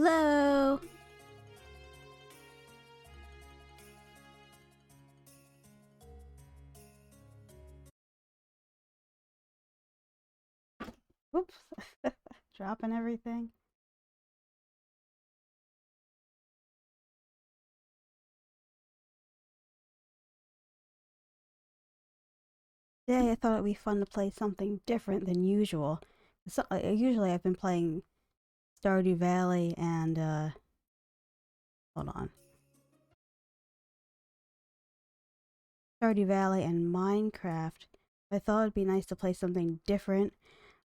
Hello! Whoops. Dropping everything. Today I thought it'd be fun to play something different than usual. So, usually I've been playing Stardew Valley and, hold on. Stardew Valley and Minecraft. I thought it'd be nice to play something different.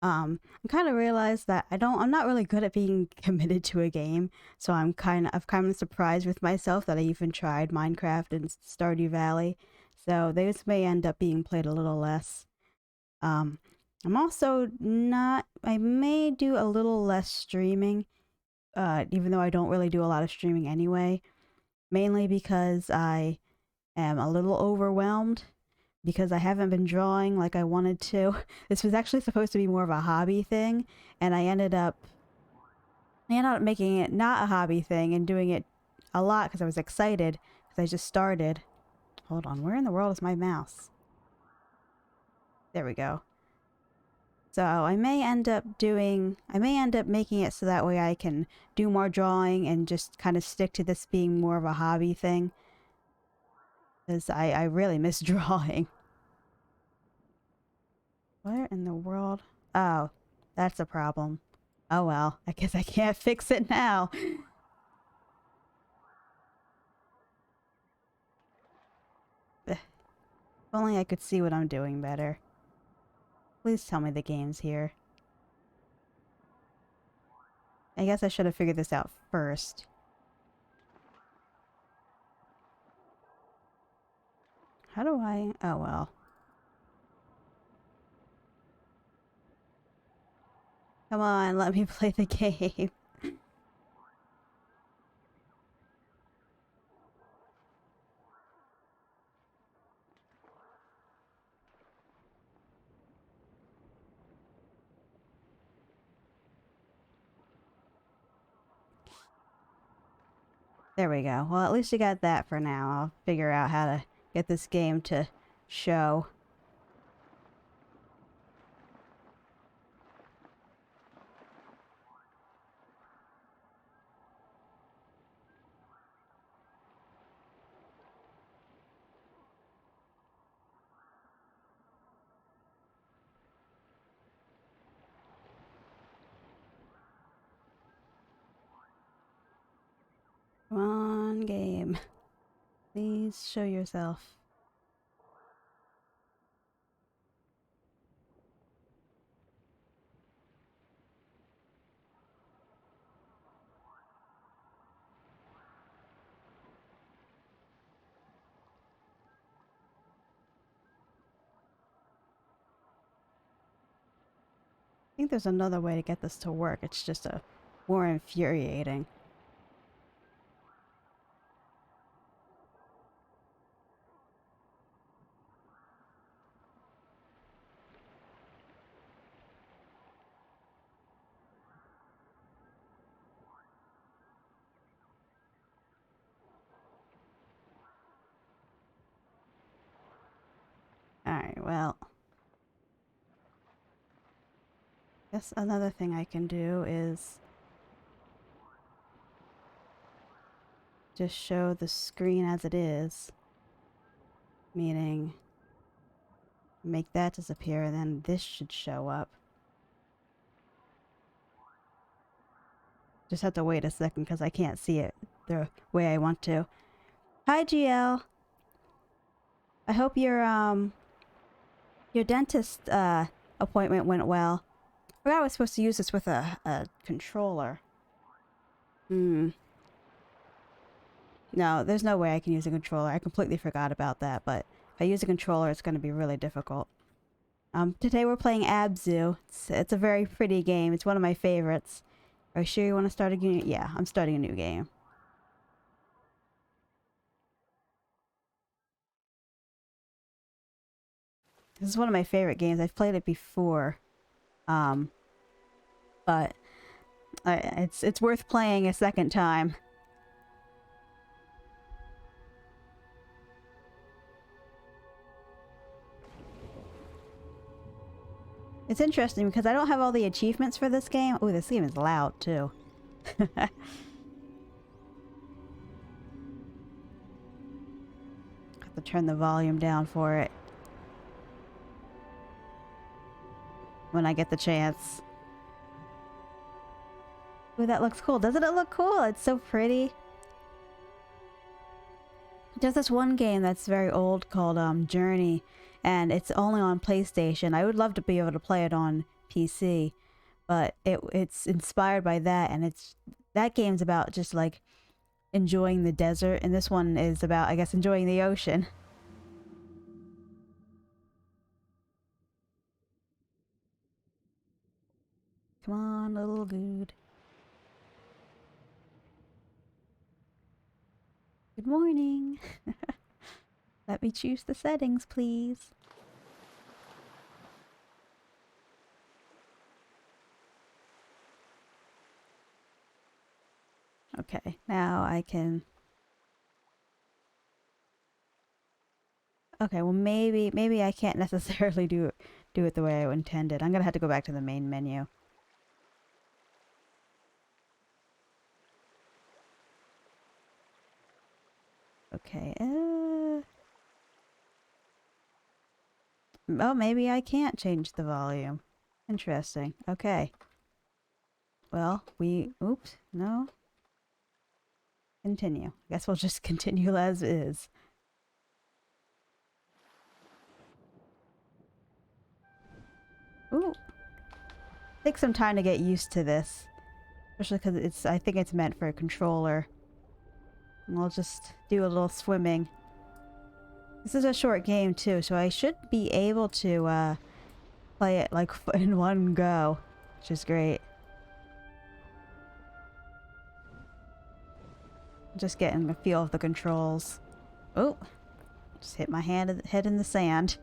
I kind of realized that I'm not really good at being committed to a game, so I'm kind of surprised with myself that I even tried Minecraft and Stardew Valley. So those may end up being played a little less. I'm also not, I may do a little less streaming, even though I don't really do a lot of streaming anyway, mainly because I am a little overwhelmed because I haven't been drawing like I wanted to. This was actually supposed to be more of a hobby thing, and I ended up making it not a hobby thing and doing it a lot because I was excited because I just started. Hold on, where in the world is my mouse? There we go. So I may end up making it so that way I can do more drawing and just kind of stick to this being more of a hobby thing. Because I really miss drawing. Where in the world? Oh, that's a problem. Oh well, I guess I can't fix it now. If only I could see what I'm doing better. Please tell me the game's here. I guess I should have figured this out first. How do I... Oh well. Come on, let me play the game. There we go. Well, at least you got that for now. I'll figure out how to get this game to show. Come on, game. Please show yourself. I think there's another way to get this to work. It's just more infuriating. Alright, well. Guess another thing I can do is just show the screen as it is. Meaning, make that disappear, and then this should show up. Just have to wait a second because I can't see it the way I want to. Hi, GL. I hope your dentist appointment went well. I forgot I was supposed to use this with a controller. No, there's no way I can use a controller. I completely forgot about that, but if I use a controller, it's going to be really difficult. Today we're playing ABZU. It's a very pretty game. It's one of my favorites. Are you sure you want to start a game? Yeah, I'm starting a new game. This is one of my favorite games. I've played it before. But It's worth playing a second time. It's interesting because I don't have all the achievements for this game. Oh, this game is loud too. Have to turn the volume down for it when I get the chance. Ooh, that looks cool. Doesn't it look cool? It's so pretty. There's this one game that's very old called Journey, and it's only on PlayStation. I would love to be able to play it on PC, but it's inspired by that, and that game's about just like enjoying the desert, and this one is about, I guess, enjoying the ocean. Come on, little dude. Good morning. Let me choose the settings, please. Okay, now I can... Okay, well maybe I can't necessarily do it the way I intended. I'm gonna have to go back to the main menu. Okay, oh, maybe I can't change the volume. Interesting. Okay. Well, oops, no. Continue. I guess we'll just continue as is. Ooh. Take some time to get used to this. Especially because I think it's meant for a controller. And we'll just do a little swimming. This is a short game too, so I should be able to play it like in one go, which is great. Just getting a feel of the controls. Oh, just hit my head in the sand.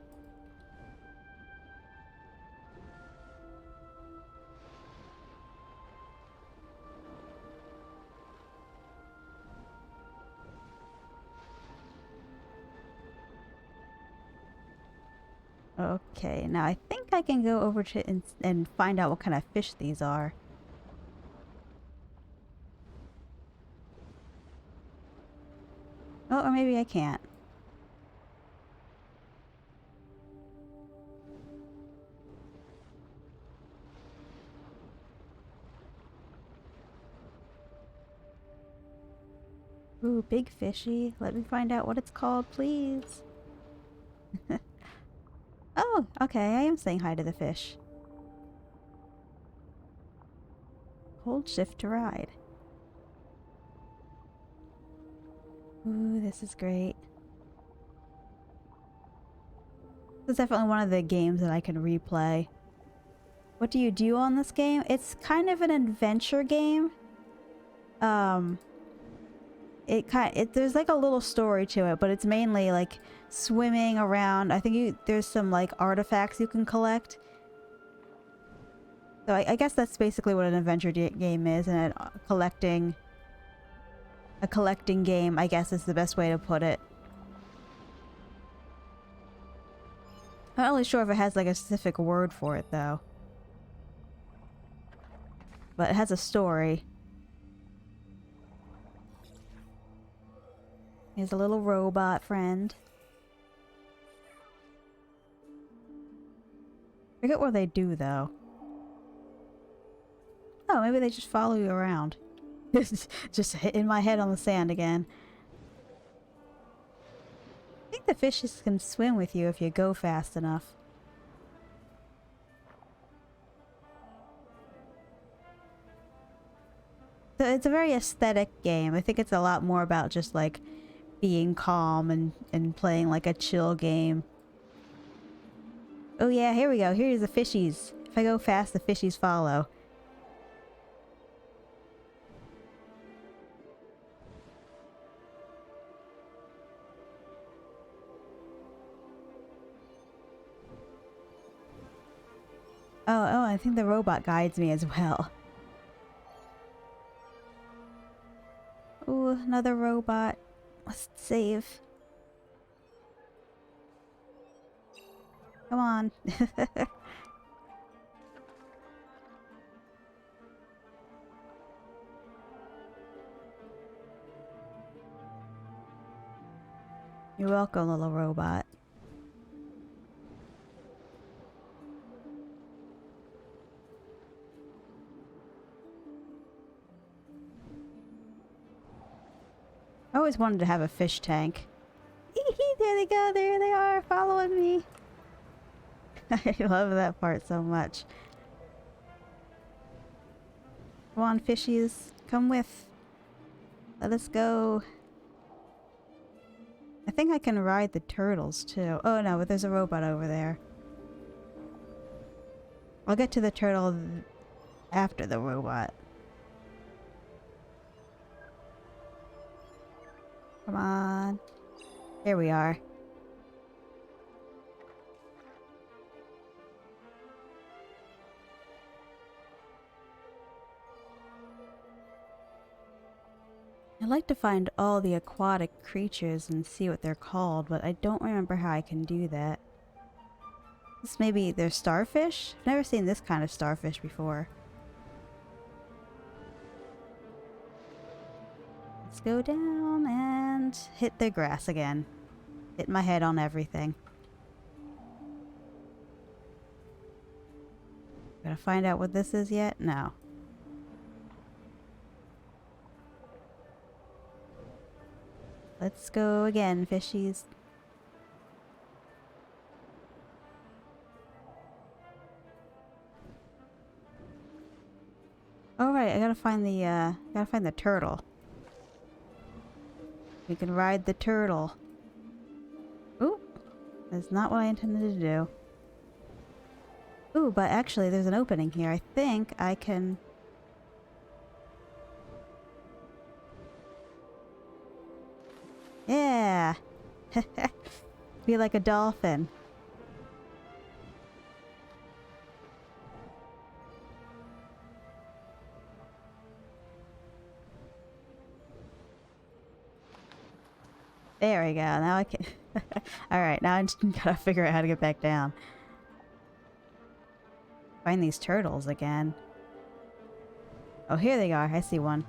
Okay, now I think I can go over to and find out what kind of fish these are. Oh, or maybe I can't. Ooh, big fishy. Let me find out what it's called, please. Oh, okay, I am saying hi to the fish. Hold shift to ride. Ooh, this is great. This is definitely one of the games that I can replay. What do you do on this game? It's kind of an adventure game. There's like a little story to it, but it's mainly like swimming around. I think there's some like artifacts you can collect. So I guess that's basically what an adventure game is, and a collecting game, I guess, is the best way to put it. I'm not really sure if it has like a specific word for it though. But it has a story. Here's a little robot friend. I forget what they do though. Oh, maybe they just follow you around. Just hitting my head on the sand again. I think the fishes can swim with you if you go fast enough. So it's a very aesthetic game. I think it's a lot more about just like being calm and playing like a chill game. Oh yeah, here we go. Here's the fishies. If I go fast, the fishies follow. Oh, I think the robot guides me as well. another robot. Let's save. Come on. You're welcome, little robot. I always wanted to have a fish tank. There they go, there they are, following me. I love that part so much. Come on, fishies, come with. Let us go. I think I can ride the turtles too. Oh no, but there's a robot over there. I'll get to the turtle after the robot. Come on. Here we are. I'd like to find all the aquatic creatures and see what they're called, but I don't remember how I can do that. This maybe they're starfish? I've never seen this kind of starfish before. Let's go down and hit the grass again. Hit my head on everything. Gonna find out what this is yet? No. Let's go again, fishies. Oh right, I gotta find the turtle. We can ride the turtle. Ooh, that's not what I intended to do. Ooh, but actually there's an opening here. I think I can... Yeah! Be like a dolphin. There we go. Now I can... Alright, now I just gotta figure out how to get back down. Find these turtles again. Oh, here they are. I see one.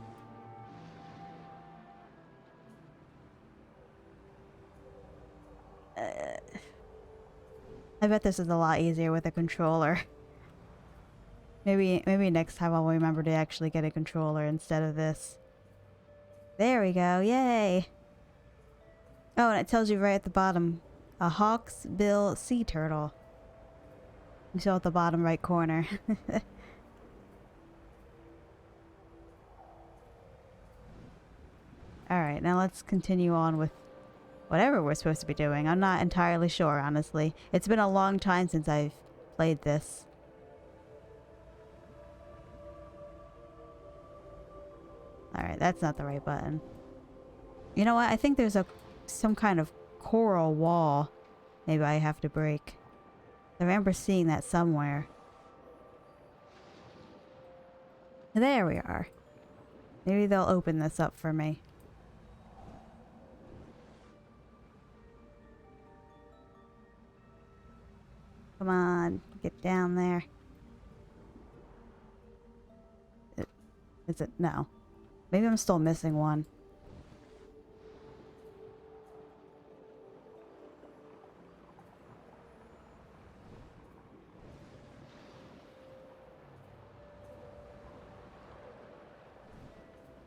I bet this is a lot easier with a controller. Maybe next time I'll remember to actually get a controller instead of this. There we go. Yay! Oh, and it tells you right at the bottom. A hawksbill sea turtle. You saw at the bottom right corner. Alright, now let's continue on with whatever we're supposed to be doing. I'm not entirely sure, honestly. It's been a long time since I've played this. Alright, that's not the right button. You know what? I think there's some kind of coral wall maybe I have to break. I remember seeing that somewhere. There we are. Maybe they'll open this up for me. Come on, get down there. Is it? No. Maybe I'm still missing one.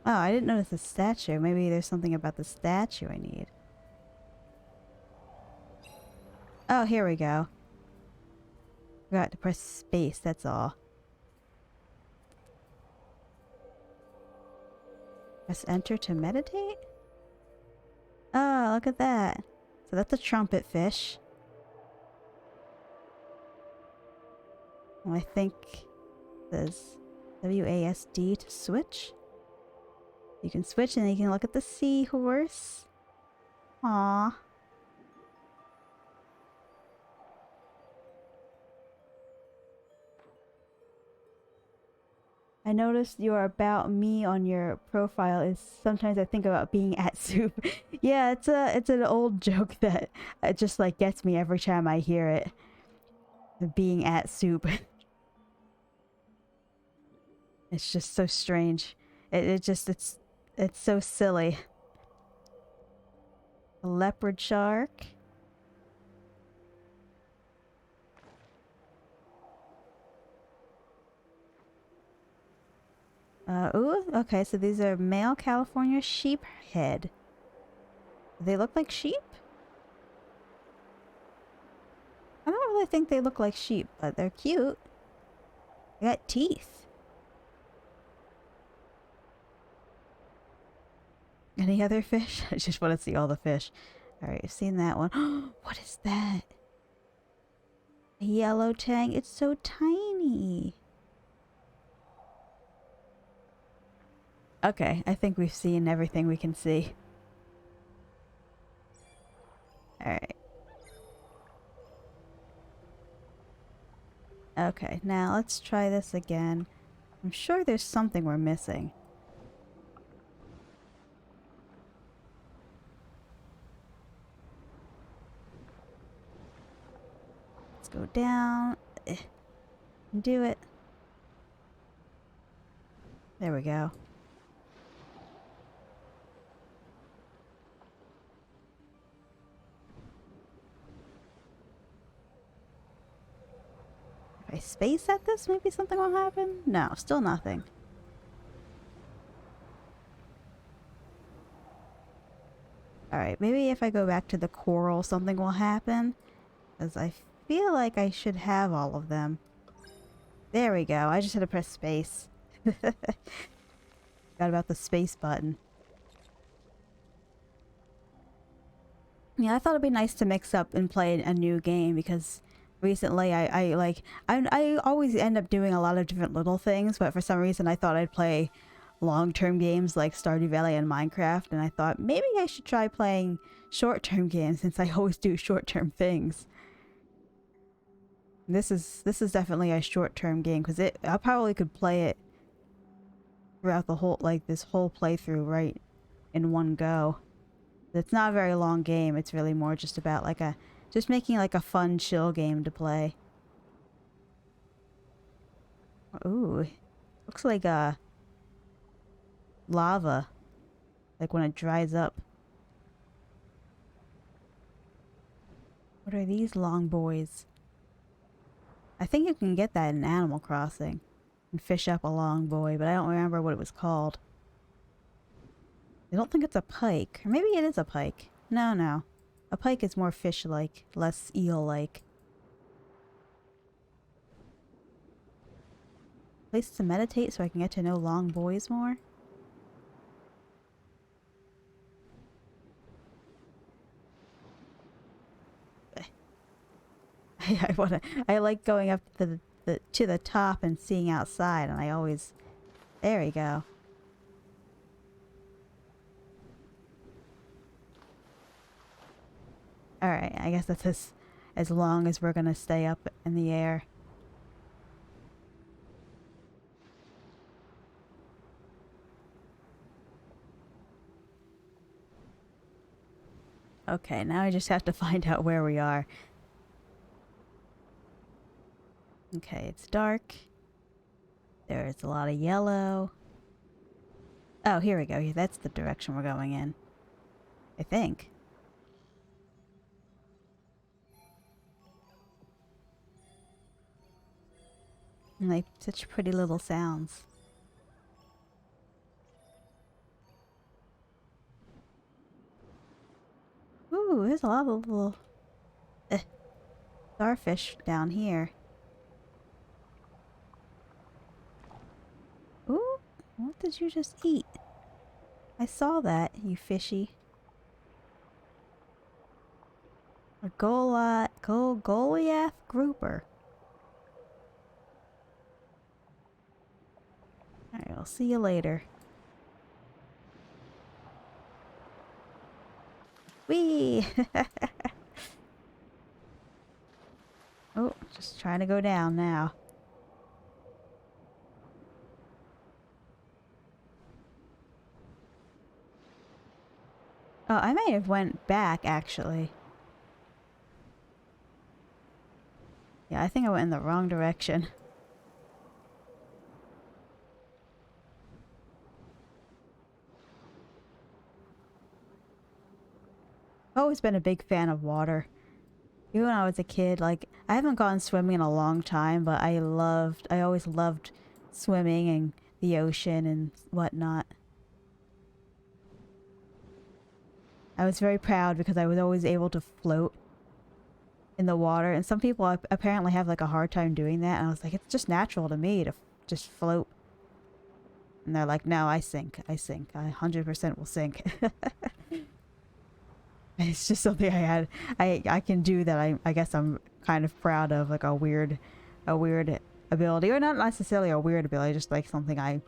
Oh, I didn't notice the statue. Maybe there's something about the statue I need. Oh, here we go. Forgot to press space, that's all. Press enter to meditate? Oh, look at that. So that's a trumpet fish. And I think it says WASD to switch. You can switch and you can look at the seahorse. Aww. I noticed your about me on your profile is sometimes I think about being at soup. Yeah, it's an old joke that just like gets me every time I hear it. Being at soup. It's just so strange. It's so silly. A leopard shark. Ooh, okay, so these are male California sheephead. They look like sheep? I don't really think they look like sheep, but they're cute. They got teeth. Any other fish? I just want to see all the fish. Alright, I've seen that one. What is that? A yellow tang. It's so tiny. Okay, I think we've seen everything we can see. Alright. Okay, now let's try this again. I'm sure there's something we're missing. Let's go down. Do it. There we go. If I space at this, maybe something will happen? No, still nothing. Alright, maybe if I go back to the coral, something will happen. Because I feel like I should have all of them. There we go. I just had to press space. Forgot about the space button. Yeah, I thought it'd be nice to mix up and play a new game because recently I always end up doing a lot of different little things, but for some reason I thought I'd play long-term games like Stardew Valley and Minecraft, and I thought maybe I should try playing short-term games since I always do short-term things. This is definitely a short-term game because I probably could play it throughout the whole this whole playthrough right in one go. It's not a very long game. It's really more just about just making like a fun chill game to play. Ooh, looks like lava, like when it dries up. What are these long boys? I think you can get that in Animal Crossing and fish up a long boy, but I don't remember what it was called. I don't think it's a pike. Or maybe it is a pike. No. A pike is more fish-like, less eel-like. Place to meditate so I can get to know long boys more. I like going up to the top and seeing outside, and I always... There we go. Alright, I guess that's as long as we're gonna stay up in the air. Okay, now I just have to find out where we are. Okay, it's dark. There's a lot of yellow. Oh, here we go. That's the direction we're going in. I think. And like such pretty little sounds. Ooh, there's a lot of little starfish down here. Ooh, what did you just eat? I saw that, you fishy. A Goliath grouper. Alright, I'll see you later. Whee! Oh, just trying to go down now. Oh, I may have went back, actually. Yeah, I think I went in the wrong direction. I've always been a big fan of water. Even when I was a kid, like, I haven't gone swimming in a long time, but I always loved swimming and the ocean and whatnot. I was very proud because I was always able to float in the water, and some people apparently have like a hard time doing that, and I was like, it's just natural to me to just float. And they're like, no, I sink. I 100% will sink. It's just something I can do that I guess I'm kind of proud of, like a weird ability, or not necessarily a weird ability, just like something I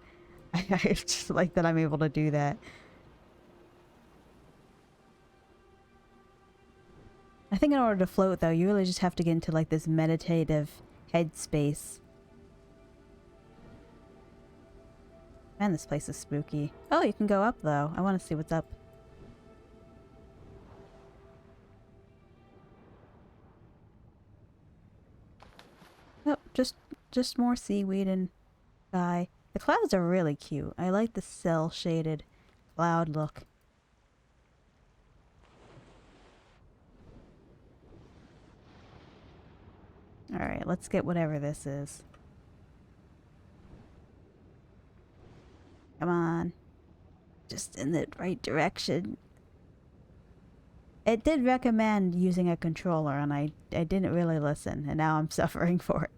just like that I'm able to do that. I think in order to float though, you really just have to get into like this meditative headspace. Man, this place is spooky. Oh, you can go up though. I want to see what's up. Oh, just more seaweed and sky. The clouds are really cute. I like the cell shaded cloud look. Alright, let's get whatever this is. Come on. Just in the right direction. It did recommend using a controller, and I didn't really listen, and now I'm suffering for it.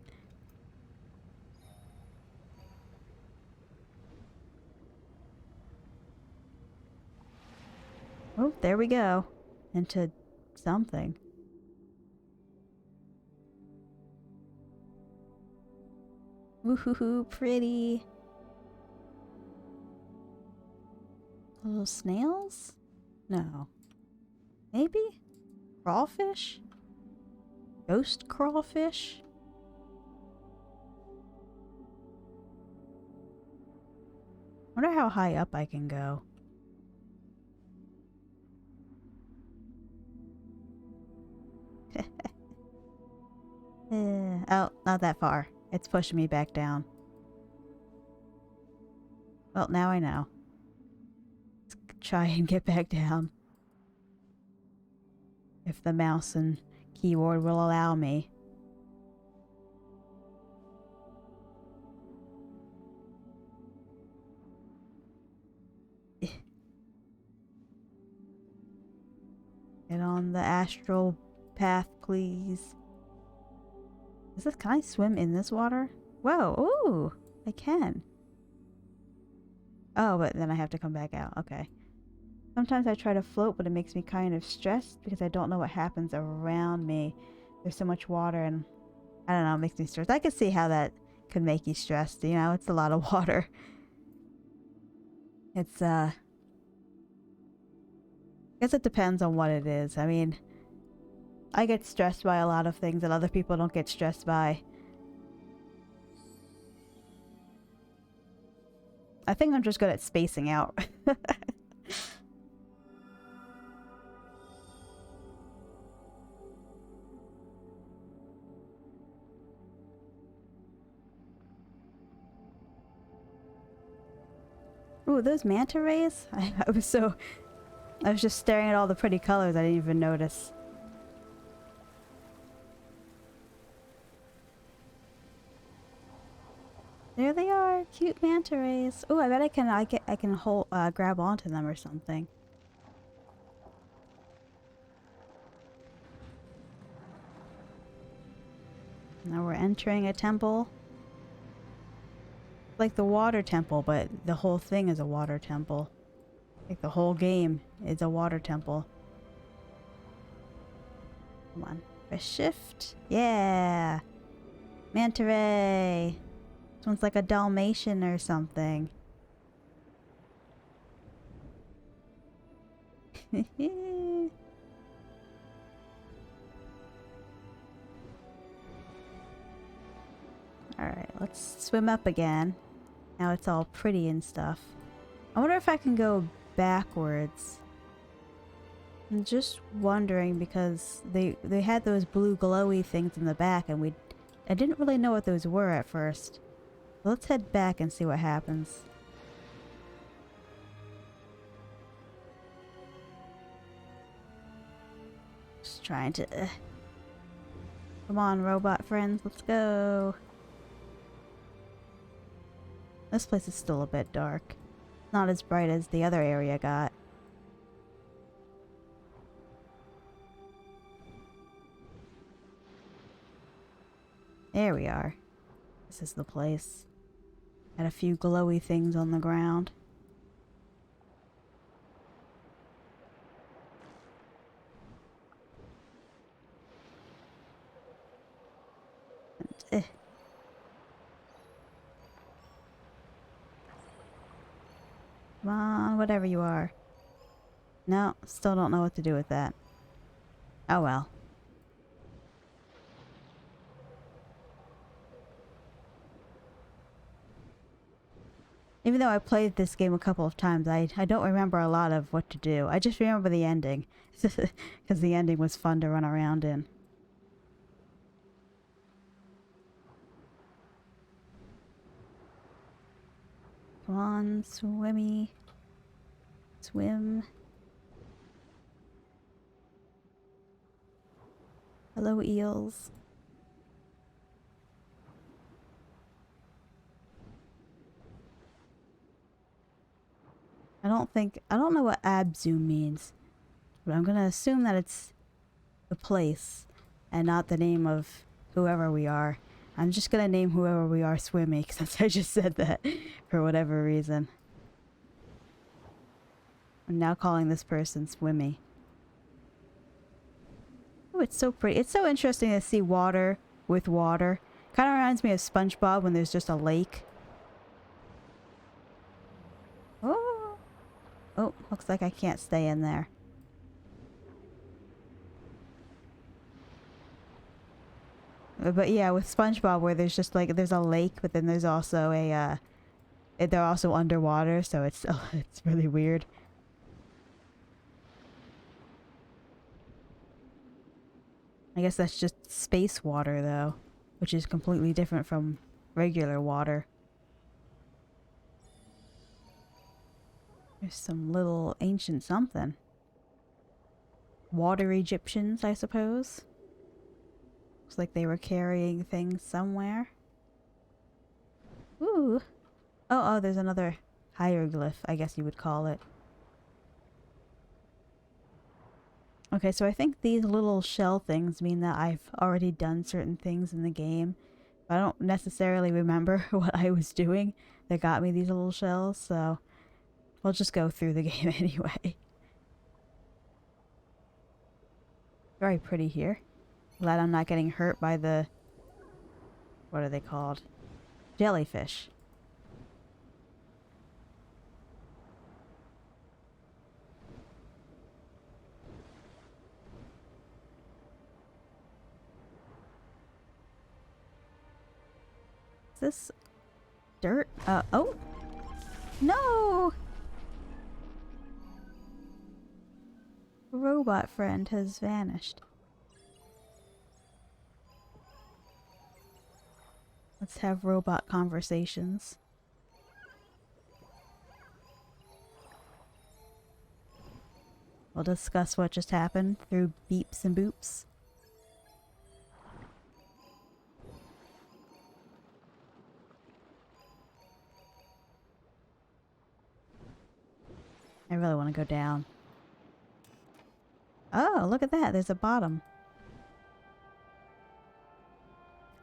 Oh, there we go. Into something. Woohoo, pretty. Little snails? No. Maybe? Crawfish? Ghost crawfish? Wonder how high up I can go. Oh, not that far. It's pushing me back down. Well, now I know. Let's try and get back down. If the mouse and keyboard will allow me. Get on the astral path, please. Can I swim in this water? Whoa, ooh, I can. Oh, but then I have to come back out, okay. Sometimes I try to float, but it makes me kind of stressed because I don't know what happens around me. There's so much water and I don't know, it makes me stressed. I can see how that could make you stressed, you know, it's a lot of water. It's, I guess it depends on what it is. I mean, I get stressed by a lot of things that other people don't get stressed by. I think I'm just good at spacing out. Ooh, those manta rays? I was just staring at all the pretty colors, I didn't even notice. There they are, cute manta rays. Ooh, I bet I can hold grab onto them or something. Now we're entering a temple. Like the water temple, but the whole thing is a water temple. Like the whole game is a water temple. Come on. Press shift. Yeah! Manta ray! This one's like a Dalmatian or something. Alright, let's swim up again. Now it's all pretty and stuff. I wonder if I can go backwards. I'm just wondering because they had those blue glowy things in the back and I didn't really know what those were at first. Let's head back and see what happens. Just trying to... Come on, robot friends, let's go. This place is still a bit dark. Not as bright as the other area got. There we are. This is the place. Had a few glowy things on the ground. And, Come on, whatever you are. No, still don't know what to do with that. Oh well. Even though I played this game a couple of times, I don't remember a lot of what to do. I just remember the ending. Because the ending was fun to run around in. Come on, Swimmy. Swim. Hello, eels. I don't know what ABZU means, but I'm gonna assume that it's the place and not the name of whoever we are. I'm just gonna name whoever we are Swimmy, since I just said that for whatever reason. I'm now calling this person Swimmy. Oh, it's so pretty. It's so interesting to see water with water. Kind of reminds me of SpongeBob when there's just a lake. Oh! Oh, looks like I can't stay in there. But yeah, with SpongeBob where there's just like, there's a lake, but then there's also a, they're also underwater, so it's, it's really weird. I guess that's just space water though, which is completely different from regular water. There's some little ancient something. Water Egyptians, I suppose. Looks like they were carrying things somewhere. Ooh. Oh, there's another hieroglyph, I guess you would call it. Okay, so I think these little shell things mean that I've already done certain things in the game. But I don't necessarily remember what I was doing that got me these little shells, so we'll just go through the game anyway. Very pretty here. Glad I'm not getting hurt by the... what are they called? Jellyfish. Is this dirt? Oh! No! Robot friend has vanished. Let's have robot conversations. We'll discuss what just happened through beeps and boops. I really want to go down. Oh, look at that. There's a bottom.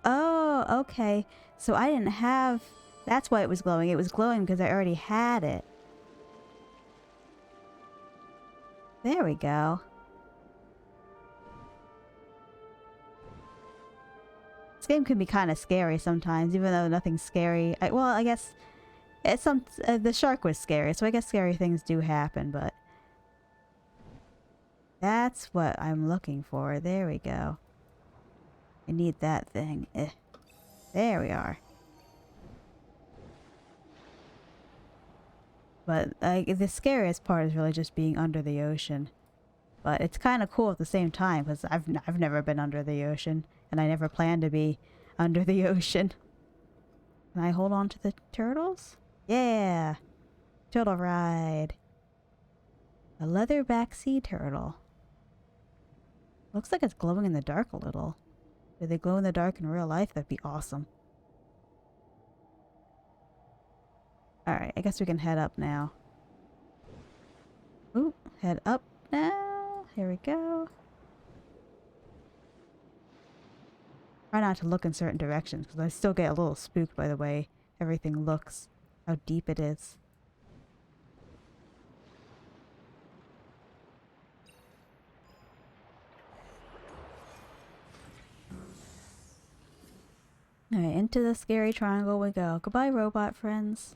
Oh, okay. So I didn't have... That's why it was glowing. It was glowing because I already had it. There we go. This game can be kind of scary sometimes, even though nothing's scary. Well, I guess it's the shark was scary, so I guess scary things do happen, but that's what I'm looking for. There we go. I need that thing. There we are. But the scariest part is really just being under the ocean. But it's kind of cool at the same time because I've never been under the ocean and I never plan to be under the ocean. Can I hold on to the turtles? Yeah! Turtle ride. A leatherback sea turtle. Looks like it's glowing in the dark a little. Do they glow in the dark in real life? That'd be awesome. Alright, I guess we can head up now. Ooh, head up now. Here we go. Try not to look in certain directions because I still get a little spooked by the way everything looks. How deep it is. Alright, into the scary triangle we go. Goodbye, robot friends.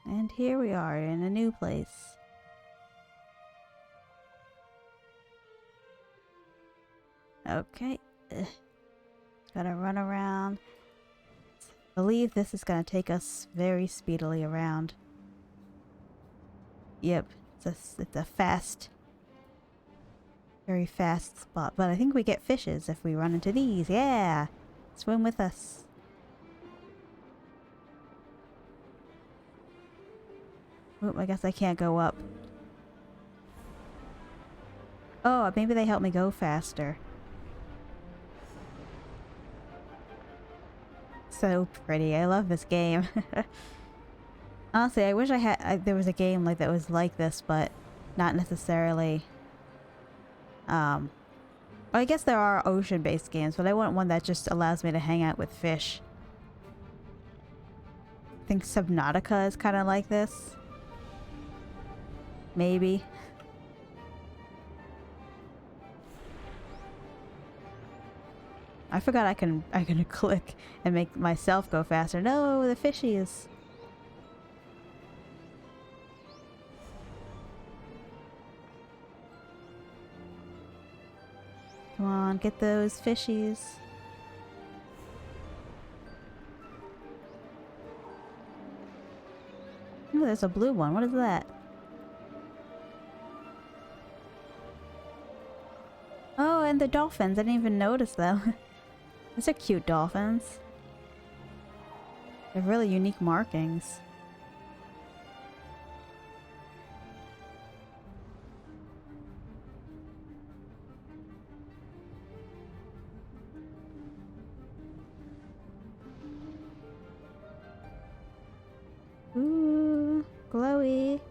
And here we are in a new place. Okay. Gotta run around. I believe this is gonna take us very speedily around. Yep. It's a fast, very fast spot. But I think we get fishes if we run into these. Yeah! Swim with us. Oop, I guess I can't go up. Oh, maybe they help me go faster. So pretty. I love this game. Honestly, I wish there was a game like that was like this, but not necessarily. I guess there are ocean-based games, but I want one that just allows me to hang out with fish. I think Subnautica is kind of like this. Maybe. I forgot I can click and make myself go faster. No, the fishies. Come on, get those fishies. Oh, there's a blue one. What is that? Oh, and the dolphins. I didn't even notice them. These are cute dolphins. They have really unique markings. Ooh, glowy.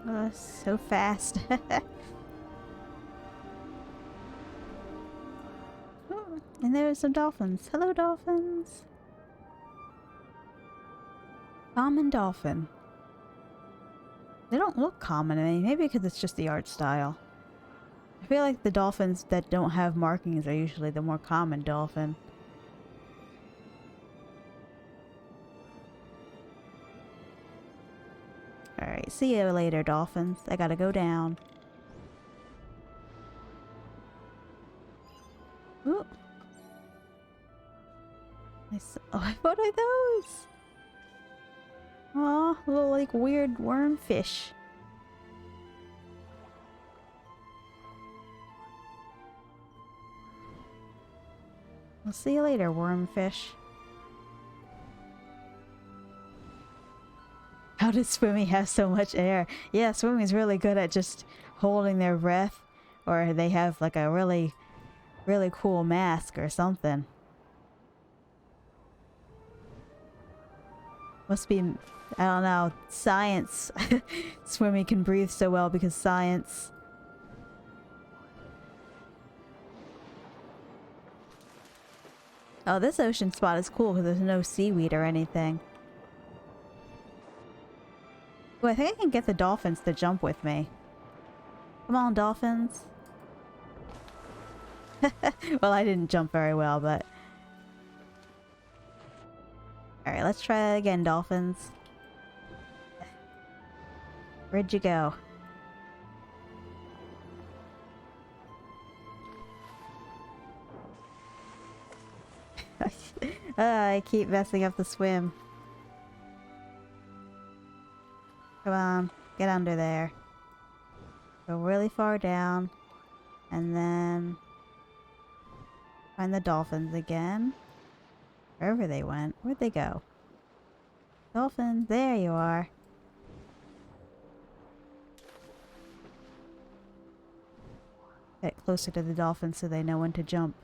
Oh, so fast. Oh, and there are some dolphins. Hello, dolphins. Common dolphin. They don't look common to me. Maybe because it's just the art style. I feel like the dolphins that don't have markings are usually the more common dolphin. Alright, see you later, dolphins. I gotta go down. Ooh. Oh, what are those? Aw, little like weird worm fish. I'll see you later, wormfish. How does Swimmy have so much air? Yeah, Swimmy's really good at just holding their breath. Or they have like a really cool mask or something. Must be, I don't know, science. Swimmy can breathe so well because science. Oh, this ocean spot is cool because there's no seaweed or anything. Ooh, I think I can get the dolphins to jump with me. Come on, dolphins. Well, I didn't jump very well, but... Alright, let's try that again, dolphins. Where'd you go? I keep messing up the swim. Come on, get under there. Go really far down. And then find the dolphins again. Wherever they went. Where'd they go? Dolphins, there you are. Get closer to the dolphins so they know when to jump.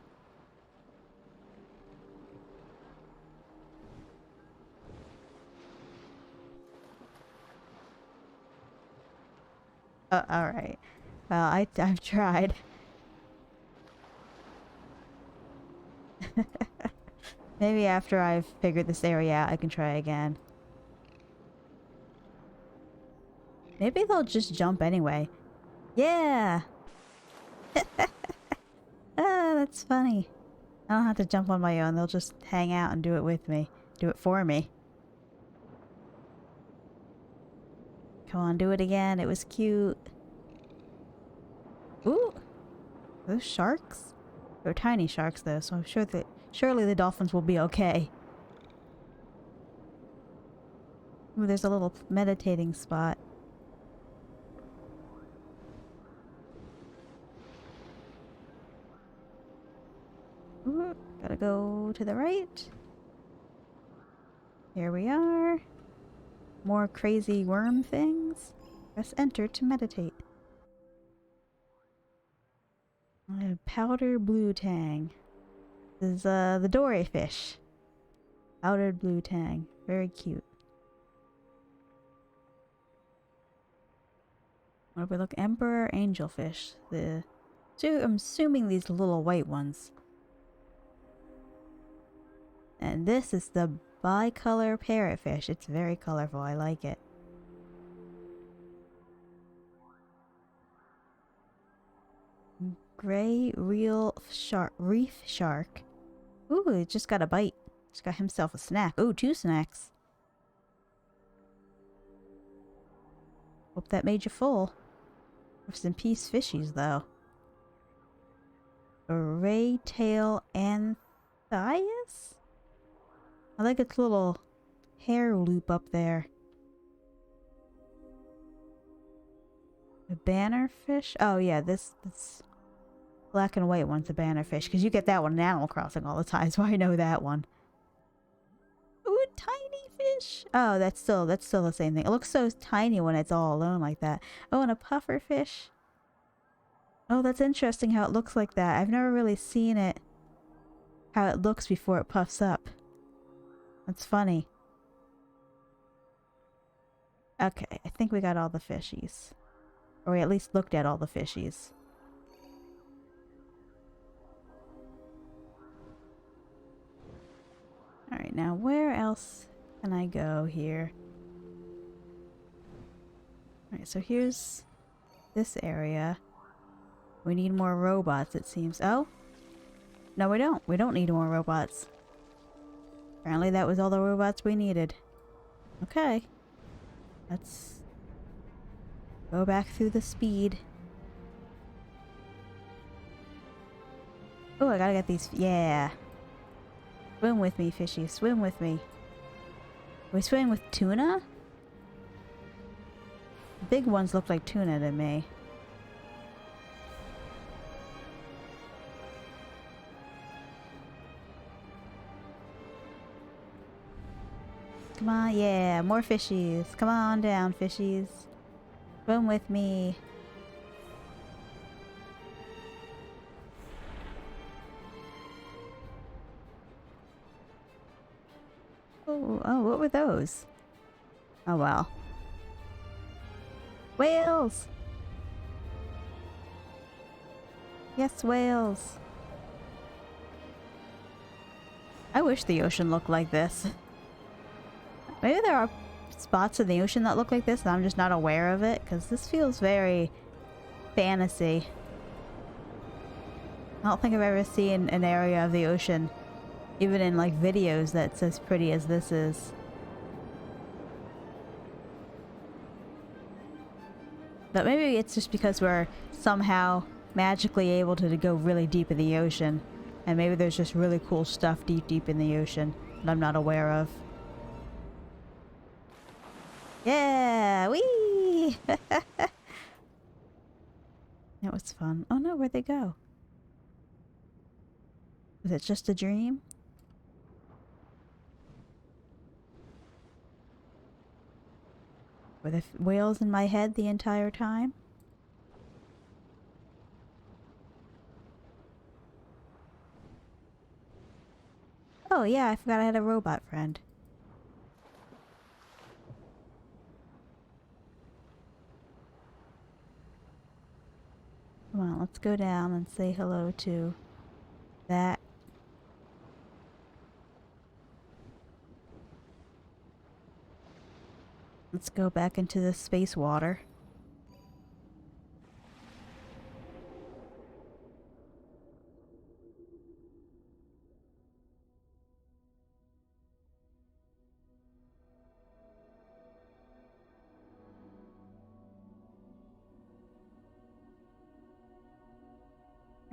Alright. Well, I've tried. Maybe after I've figured this area out, I can try again. Maybe they'll just jump anyway. Yeah! Ah, that's funny. I don't have to jump on my own. They'll just hang out and do it with me. Do it for me. Come on, do it again. It was cute. Ooh! Those sharks? They're tiny sharks though, so I'm sure that surely the dolphins will be okay. Ooh, there's a little meditating spot. Ooh, gotta go to the right. Here we are. More crazy worm things. Press enter to meditate. Powder blue tang. This is the dory fish. Powdered blue tang. Very cute. What do we look? Emperor angelfish. I'm assuming these little white ones. And this is the bicolor parrotfish. It's very colorful. I like it. Gray reef shark. Ooh, it just got a bite. Just got himself a snack. Ooh, 2 snacks. Hope that made you full. Rest in peace fishies, though. A ray tail anthias? I like its little hair loop up there. A bannerfish? Oh yeah, this black and white one's a bannerfish, because you get that one in Animal Crossing all the time, so I know that one. Ooh, a tiny fish! Oh, that's still the same thing. It looks so tiny when it's all alone like that. Oh, and a pufferfish. Oh, that's interesting how it looks like that. I've never really seen it, how it looks before it puffs up. That's funny. Okay, I think we got all the fishies. Or we at least looked at all the fishies. Alright, now where else can I go here? Alright, so here's this area. We need more robots, it seems. Oh? No, we don't. We don't need more robots. Apparently that was all the robots we needed. Okay. Let's go back through the speed. Oh, I gotta get these. Yeah. Swim with me, fishy. Swim with me. Are we swimming with tuna? The big ones look like tuna to me. Come on, yeah, more fishies. Come on down, fishies. Swim with me. Oh, what were those? Oh well. Whales! Yes, whales. I wish the ocean looked like this. Maybe there are spots in the ocean that look like this and I'm just not aware of it, because this feels very fantasy. I don't think I've ever seen an area of the ocean Even in like videos that's as pretty as this is. But maybe it's just because we're somehow magically able to go really deep in the ocean. And maybe there's just really cool stuff deep in the ocean that I'm not aware of. Yeah! Whee! That was fun. Oh no, where'd they go? Was it just a dream? Were the whales in my head the entire time? Oh yeah, I forgot I had a robot friend. Come on, let's go down and say hello to that. Let's go back into the space water.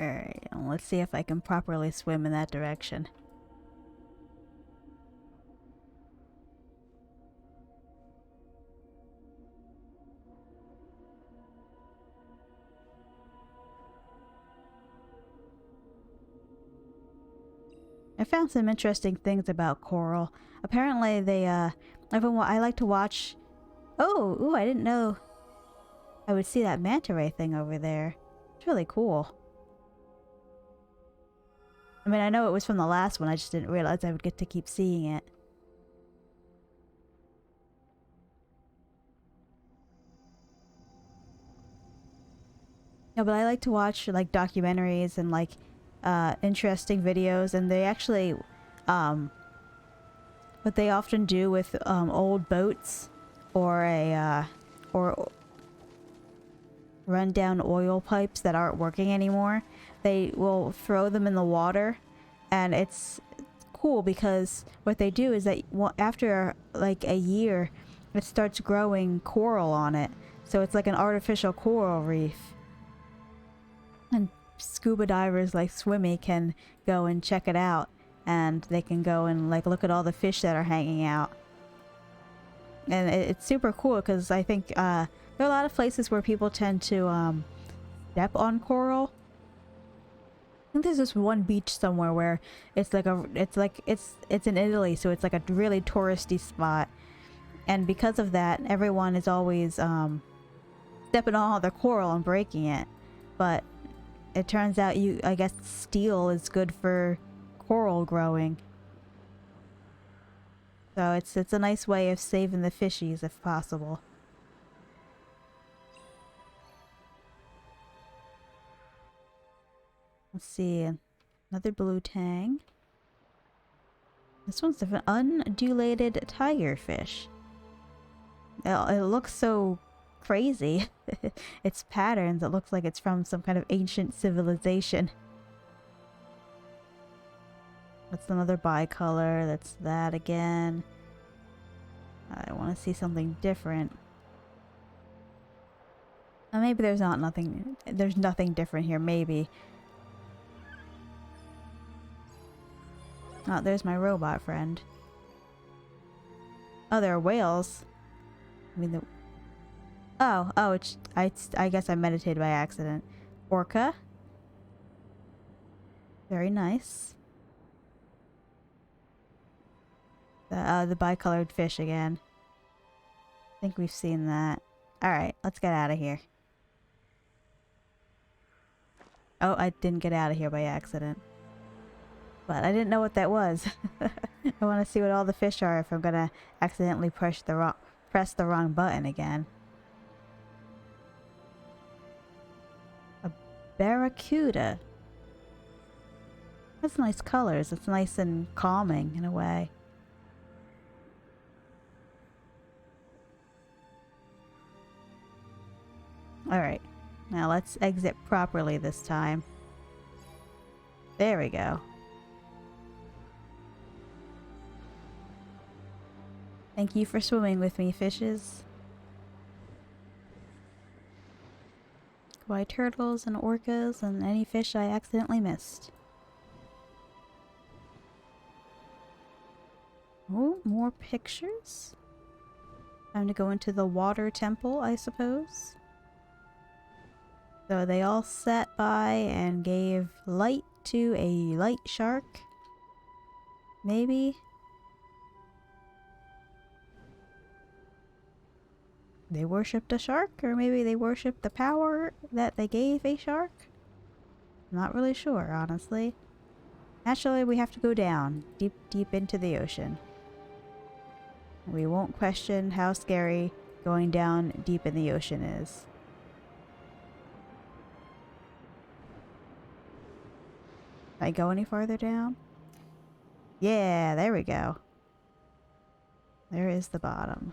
Alright, let's see if I can properly swim in that direction. I found some interesting things about coral. Apparently they, I like to watch... Oh, ooh, I didn't know I would see that manta ray thing over there. It's really cool. I mean, I know it was from the last one, I just didn't realize I would get to keep seeing it. No, but I like to watch, like, documentaries and, like, interesting videos, and they actually, what they often do with, old boats, or or run-down oil pipes that aren't working anymore, they will throw them in the water, and it's cool because what they do is that after, like, a year, it starts growing coral on it, so it's like an artificial coral reef. And scuba divers like Swimmy can go and check it out, and they can go and like look at all the fish that are hanging out. And it's super cool because I think there are a lot of places where people tend to step on coral. I think there's this one beach somewhere where it's in Italy, so it's like a really touristy spot. And because of that, everyone is always stepping on all the coral and breaking it. But it turns out I guess steel is good for coral growing. So it's a nice way of saving the fishies if possible. Let's see, another blue tang. This one's an undulated tigerfish. It looks so crazy. Its patterns, it looks like it's from some kind of ancient civilization. That's another bicolor. That's that again. I want to see something different. Maybe there's nothing different here, maybe. Oh, there's my robot friend. Oh, there are whales. I mean, I guess I meditated by accident. Orca. Very nice. The bicolored fish again. I think we've seen that. Alright, let's get out of here. Oh, I didn't get out of here by accident. But I didn't know what that was. I want to see what all the fish are if I'm gonna accidentally press the wrong button again. A barracuda. That's nice colors. It's nice and calming in a way. Alright, now let's exit properly this time. There we go. Thank you for swimming with me, fishes. White turtles and orcas and any fish I accidentally missed. Oh, more pictures? Time to go into the water temple, I suppose. So they all sat by and gave light to a light shark. Maybe? They worshipped a shark? Or maybe they worshipped the power that they gave a shark? Not really sure, honestly. Naturally, we have to go down, deep, deep into the ocean. We won't question how scary going down deep in the ocean is. Can I go any farther down? Yeah, there we go. There is the bottom.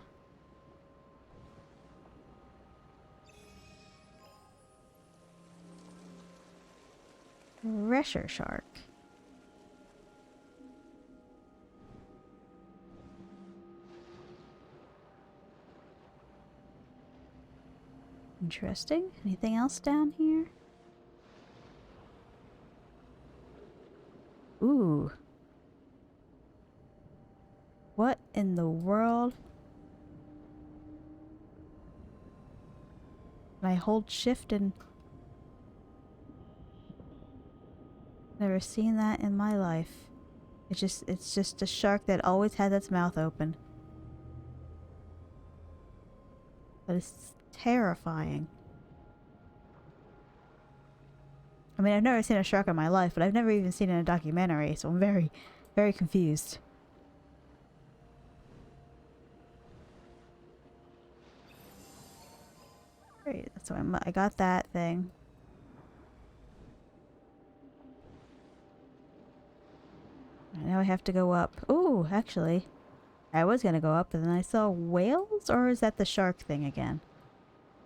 Pressure shark. Interesting. Anything else down here? Ooh. What in the world? Can I hold shift and... Never seen that in my life. It's just a shark that always has its mouth open. But it's terrifying. I mean, I've never seen a shark in my life, but I've never even seen it in a documentary, so I'm very, very confused. Great, so I got that thing. Now I have to go up. Ooh, actually, I was gonna go up, and then I saw whales? Or is that the shark thing again?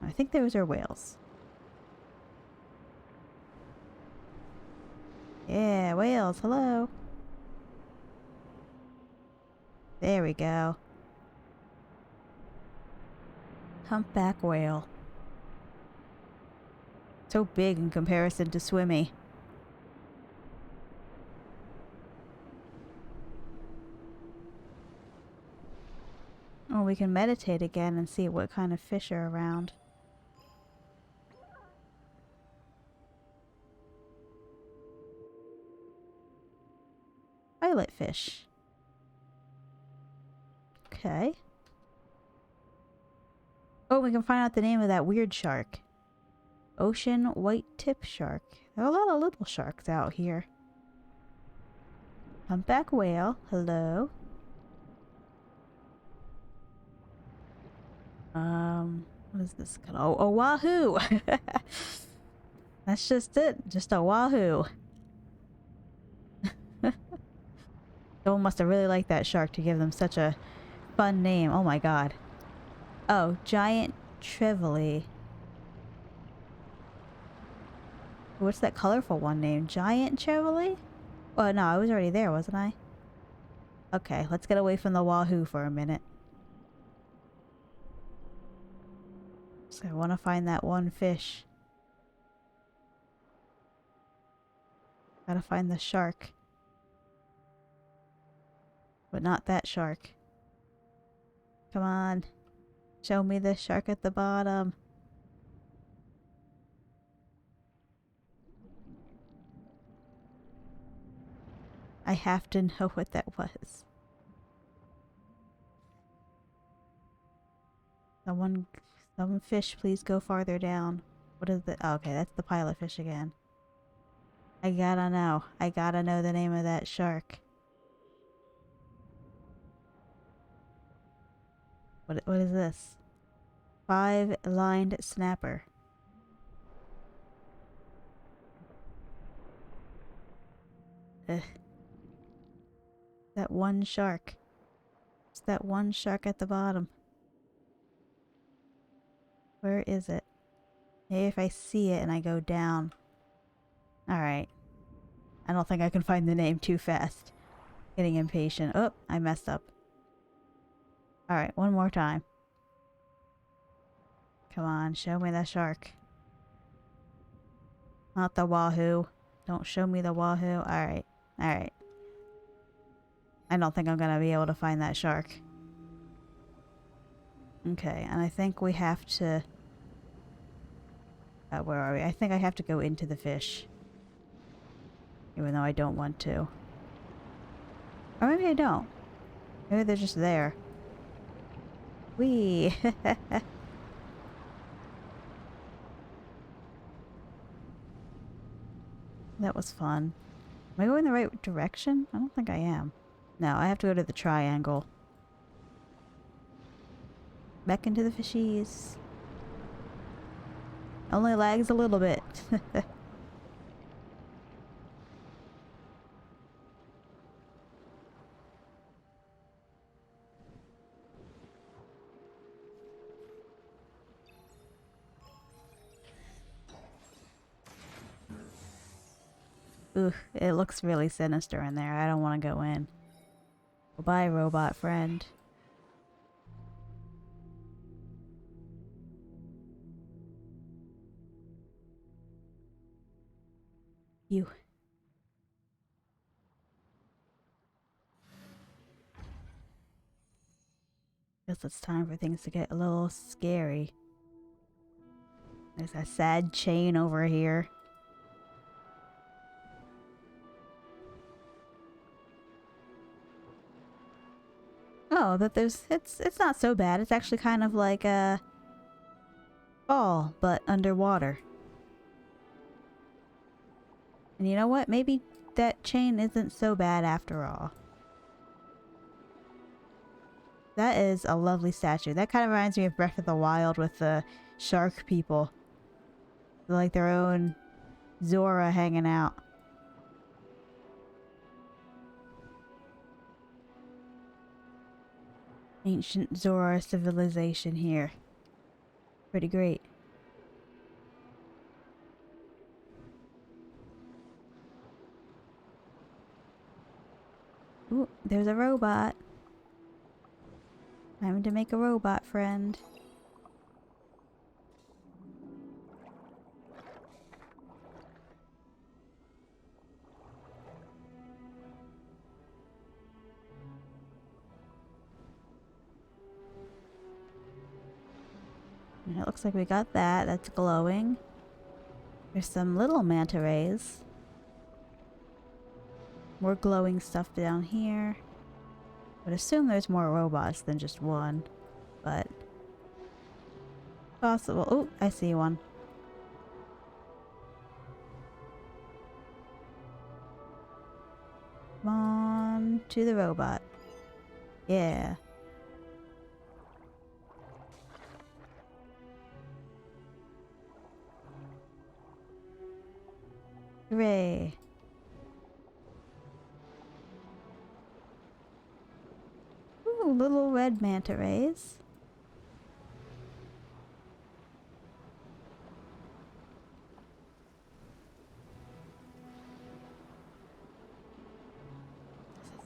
I think those are whales. Yeah, whales, hello. There we go. Humpback whale. So big in comparison to Swimmy. Oh, we can meditate again and see what kind of fish are around. Pilot fish. Okay. Oh, we can find out the name of that weird shark. Ocean white tip shark. There are a lot of little sharks out here. Humpback whale. Hello. What is this called? Oh, wahoo! That's just it. Just a wahoo. Someone must have really liked that shark to give them such a fun name. Oh my god. Oh, giant trevally. What's that colorful one named? Giant trevally? Oh no, I was already there, wasn't I? Okay, let's get away from the wahoo for a minute. So I want to find that one fish. Gotta find the shark. But not that shark. Come on. Show me the shark at the bottom. I have to know what that was. Some fish, please go farther down. What is the... Oh, okay, that's the pilot fish again. I gotta know. I gotta know the name of that shark. What is this? 5-lined snapper. Ugh. That one shark. It's that one shark at the bottom. Where is it? Maybe if I see it and I go down. Alright. I don't think I can find the name too fast. Getting impatient. Oh, I messed up. Alright, one more time. Come on, show me that shark. Not the wahoo. Don't show me the wahoo. Alright. Alright. I don't think I'm gonna be able to find that shark. Okay, and I think we have to... where are we? I think I have to go into the fish. Even though I don't want to. Or maybe I don't. Maybe they're just there. Whee! That was fun. Am I going the right direction? I don't think I am. No, I have to go to the triangle. Back into the fishies. Only lags a little bit. Ooh, it looks really sinister in there. I don't want to go in. Goodbye, robot friend. You. Guess it's time for things to get a little scary. There's a sad chain over here. Oh, that there's it's not so bad. It's actually kind of like a ball, but underwater. And you know what? Maybe that chain isn't so bad after all. That is a lovely statue. That kind of reminds me of Breath of the Wild with the shark people. They're like their own Zora hanging out. Ancient Zora civilization here. Pretty great. Ooh, there's a robot. Time to make a robot friend. And it looks like we got that. That's glowing. There's some little manta rays. More glowing stuff down here. Would assume there's more robots than just one, but possible. Oh, I see one. Come on to the robot. Yeah. Hooray. Ooh, little red manta rays.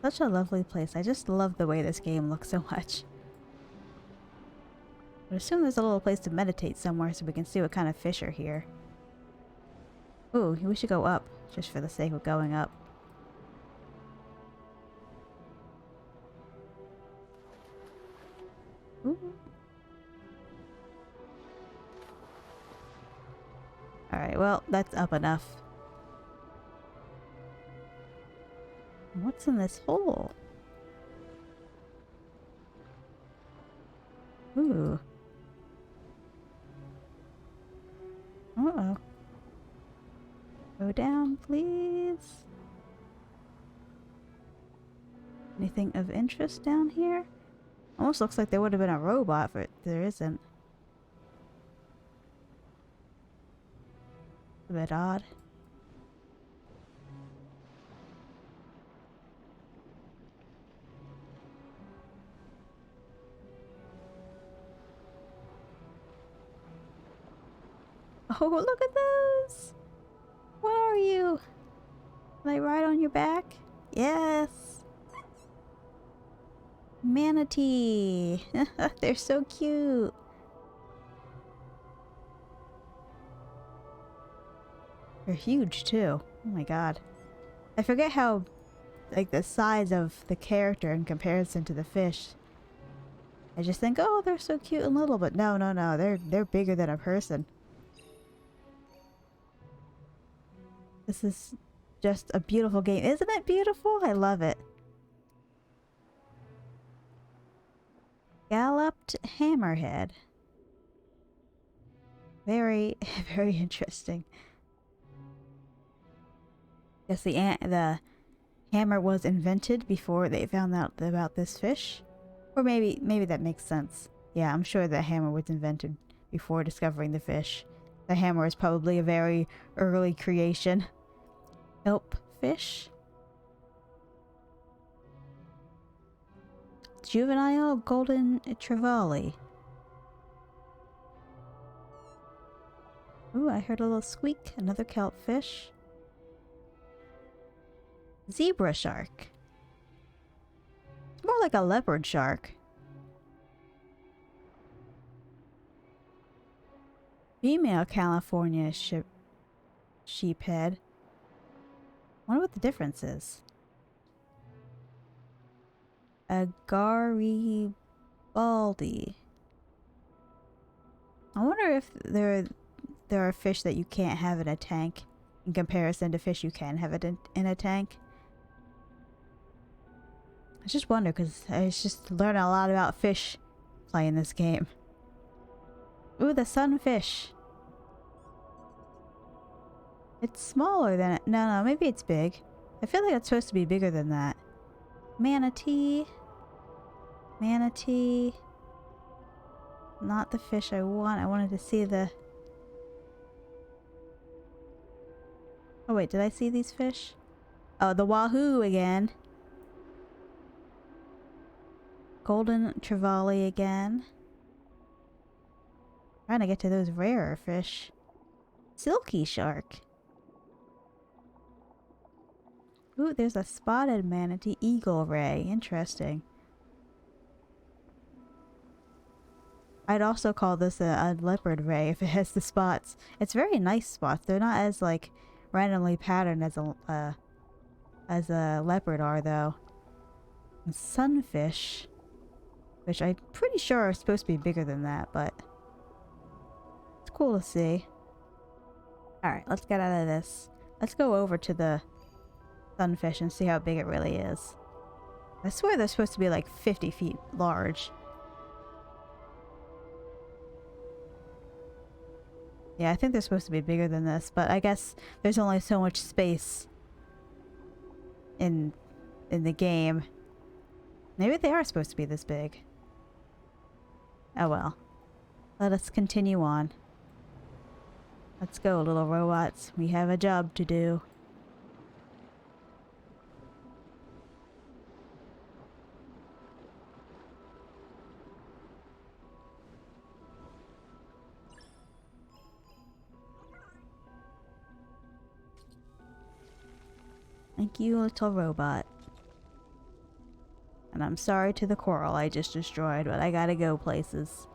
Such a lovely place. I just love the way this game looks so much. I assume there's a little place to meditate somewhere so we can see what kind of fish are here. Ooh, we should go up, just for the sake of going up. Ooh. Alright, well, that's up enough. What's in this hole? Ooh. Uh-oh. Go down, please. Anything of interest down here? Almost looks like there would have been a robot, but there isn't. A bit odd. Oh, look at those! What are you? Can I ride on your back? Yes! Manatee! They're so cute! They're huge too. Oh my god. I forget how, like, the size of the character in comparison to the fish. I just think, oh, they're so cute and little, but no, no, no. They're bigger than a person. This is just a beautiful game. Isn't it beautiful? I love it. Galloped hammerhead. Very, very interesting. Guess the hammer was invented before they found out about this fish. Or maybe that makes sense. Yeah, I'm sure the hammer was invented before discovering the fish. The hammer is probably a very early creation. Kelp fish. Juvenile golden trevally. Ooh, I heard a little squeak. Another kelp fish. Zebra shark. It's more like a leopard shark. Female California sheephead. Wonder what the difference is. A Garibaldi. I wonder if there are fish that you can't have in a tank in comparison to fish you can have it in a tank. I just wonder because I just learned a lot about fish playing this game. Ooh, the sunfish. It's smaller than it. No, maybe it's big. I feel like it's supposed to be bigger than that. Manatee. Manatee. Not the fish I want. I wanted to see the... Oh wait, did I see these fish? Oh, the wahoo again. Golden trevally again. Trying to get to those rarer fish. Silky shark. Ooh, there's a spotted manatee eagle ray. Interesting. I'd also call this a leopard ray if it has the spots. It's very nice spots. They're not as like randomly patterned as a leopard are though. And sunfish, which I'm pretty sure are supposed to be bigger than that, but it's cool to see. Alright, let's get out of this. Let's go over to the sunfish and see how big it really is. I swear they're supposed to be like 50 feet large. Yeah, I think they're supposed to be bigger than this, but I guess there's only so much space in the game. Maybe they are supposed to be this big. Oh well. Let us continue on. Let's go, little robots. We have a job to do. Thank you, little robot. And I'm sorry to the coral I just destroyed, but I gotta go places.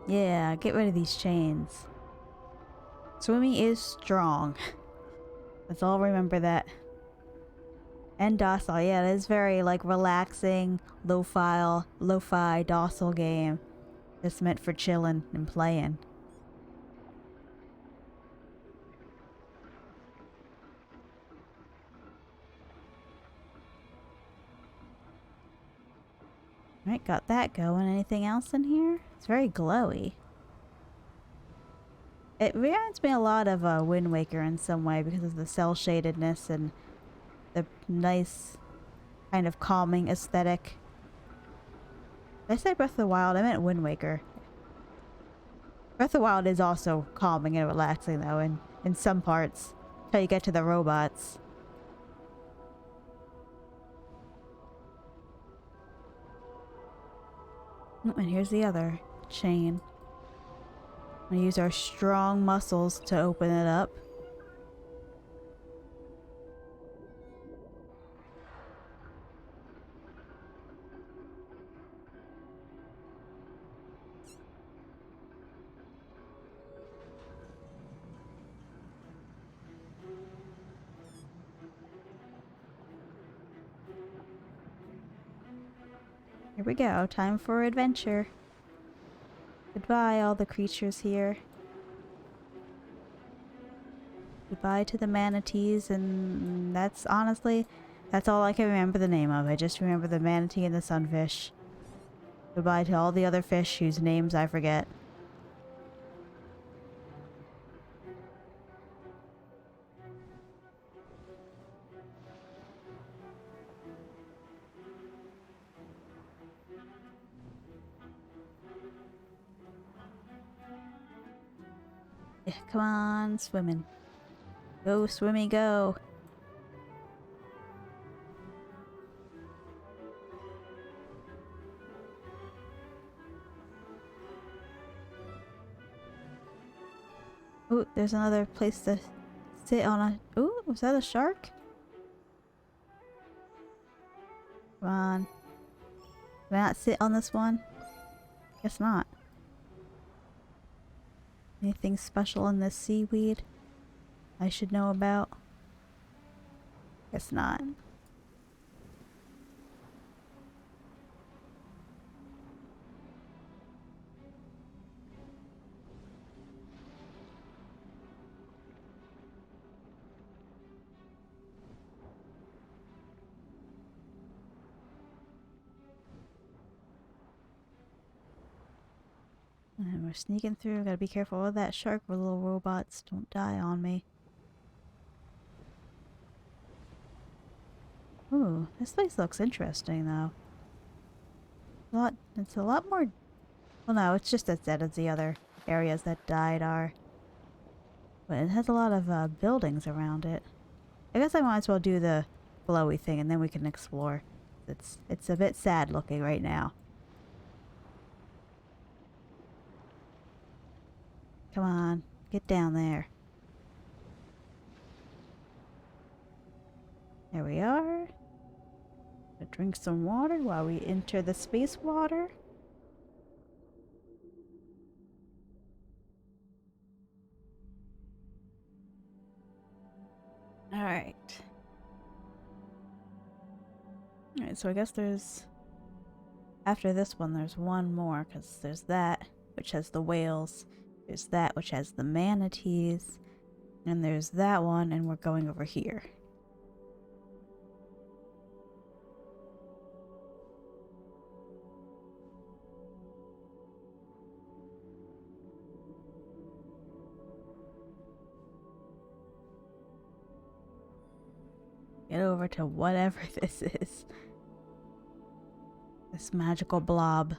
Yeah, get rid of these chains. Swimmy is strong. Let's all remember that. And docile. Yeah, it is very like relaxing, lo-fi, docile game. It's meant for chilling and playing. Alright, got that going. Anything else in here? It's very glowy. It reminds me a lot of Wind Waker in some way because of the cell shadedness and the nice kind of calming aesthetic. Did I say Breath of the Wild? I meant Wind Waker. Breath of the Wild is also calming and relaxing though in some parts. Until you get to the robots. Oh, and here's the other chain. I'm gonna use our strong muscles to open it up. Here we go. Time for adventure. Goodbye, all the creatures here. Goodbye to the manatees, and that's honestly, that's all I can remember the name of. I just remember the manatee and the sunfish. Goodbye to all the other fish whose names I forget. Yeah, come on, swimming. Go, Swimmy, go. Ooh, there's another place to sit on a... Ooh, was that a shark? Come on. Can I not sit on this one? Guess not. Anything special in this seaweed I should know about? Guess not. And we're sneaking through. Gotta be careful with that shark. With little robots. Don't die on me. Ooh, this place looks interesting though. It's a lot more... Well, no, it's just as dead as the other areas that died are. But it has a lot of buildings around it. I guess I might as well do the glowy thing and then we can explore. It's a bit sad looking right now. Come on, get down there. There we are. Drink some water while we enter the space water. Alright. Alright, so I guess there's... After this one, there's one more, because there's that, which has the whales. There's that, which has the manatees. And there's that one, and we're going over here. Get over to whatever this is. This magical blob.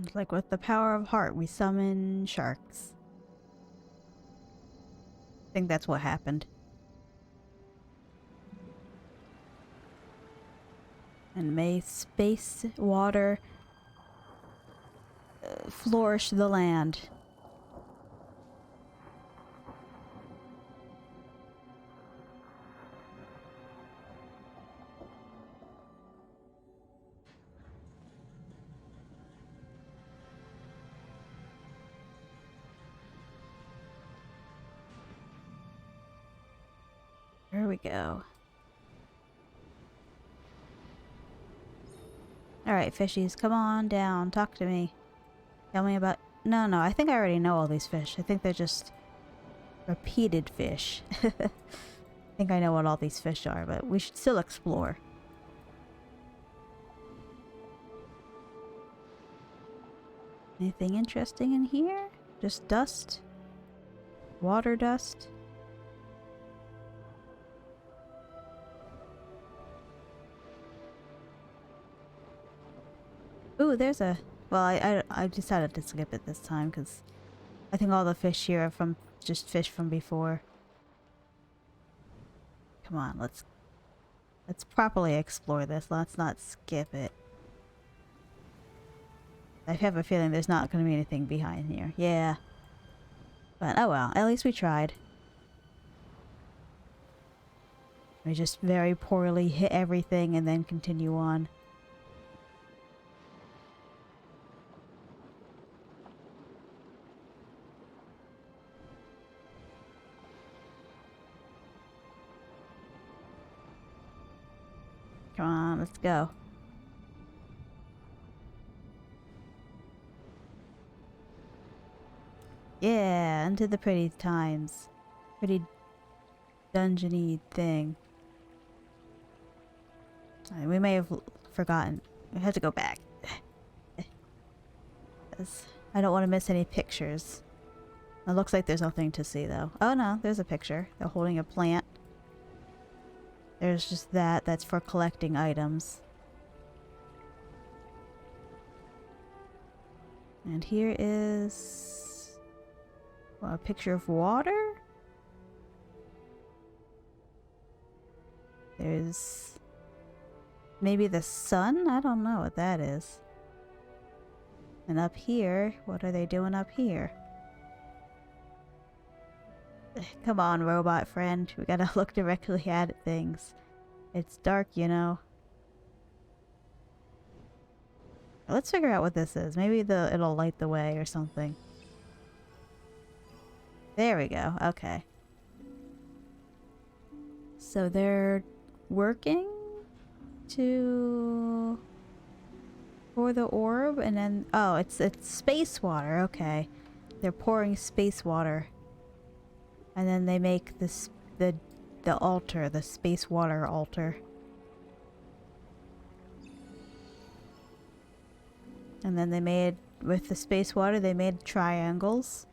It's like with the power of heart, we summon sharks. I think that's what happened. And may space, water, flourish the land. There we go. Alright, fishies, come on down. Talk to me. Tell me about... No, I think I already know all these fish. I think they're just repeated fish. I think I know what all these fish are, but we should still explore. Anything interesting in here? Just dust? Water dust? Ooh, there's a... Well, I decided to skip it this time because I think all the fish here are from just fish from before. Come on, let's properly explore this. Let's not skip it. I have a feeling there's not going to be anything behind here. Yeah. But oh well, at least we tried. We just very poorly hit everything and then continue on. Come on, let's go. Yeah, into the pretty times. Pretty dungeony thing. We may have forgotten. We have to go back. I don't want to miss any pictures. It looks like there's nothing to see though. Oh no, there's a picture. They're holding a plant. There's just that. That's for collecting items. And here is a picture of water. There's maybe the sun? I don't know what that is. And up here, what are they doing up here? Come on, robot friend. We gotta look directly at things. It's dark, you know. Let's figure out what this is. Maybe it'll light the way or something. There we go. Okay. So they're working for the orb, and then it's space water. Okay, they're pouring space water, and then they make this the altar, the space water altar. And then they made, with the space water, they made triangles.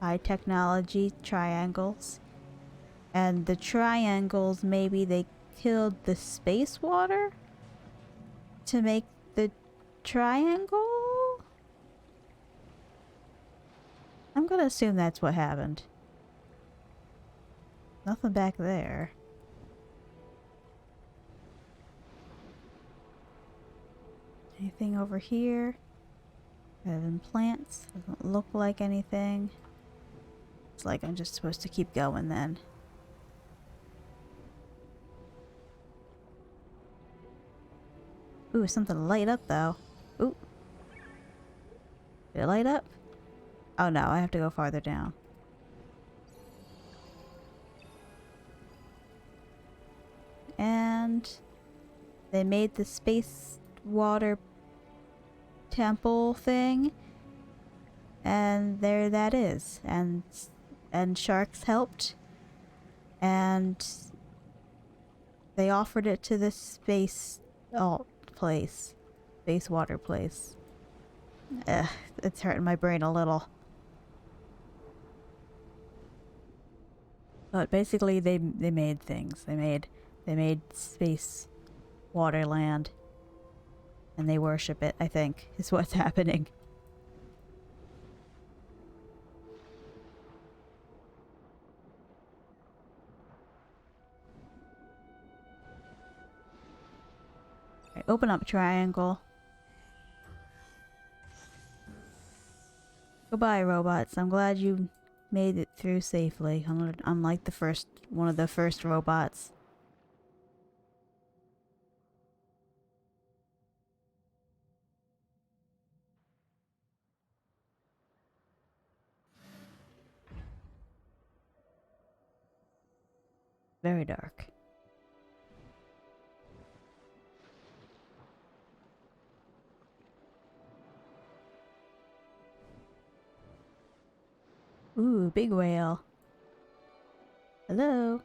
High technology triangles. And the triangles, maybe they killed the space water to make the triangle? I'm gonna assume that's what happened. Nothing back there. Anything over here? Having plants. Doesn't look like anything. It's like I'm just supposed to keep going then. Ooh, something to light up though. Ooh. Did it light up? Oh no, I have to go farther down. And they made the space water temple thing, and there that is. And sharks helped, and they offered it to this space place, space water place. It's hurting my brain a little. But basically they made things. They made space waterland, and they worship it, I think, is what's happening. Right, open up triangle. Goodbye, robots. I'm glad you made it through safely, unlike one of the first robots. Very dark. Ooh, big whale. Hello.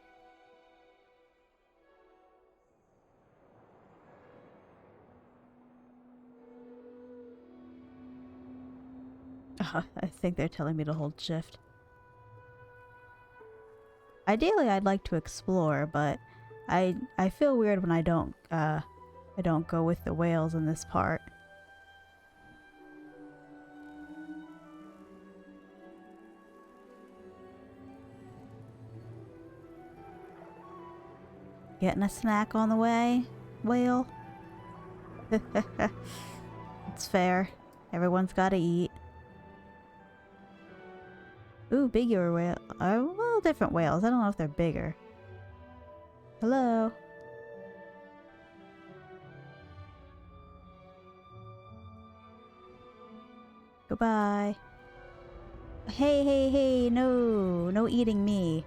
I think they're telling me to hold shift. Ideally, I'd like to explore, but I feel weird when I don't go with the whales in this part. Getting a snack on the way, whale? It's fair. Everyone's gotta eat. Ooh, bigger whale. Well, different whales. I don't know if they're bigger. Hello? Goodbye. Hey, hey, hey, no. No eating me.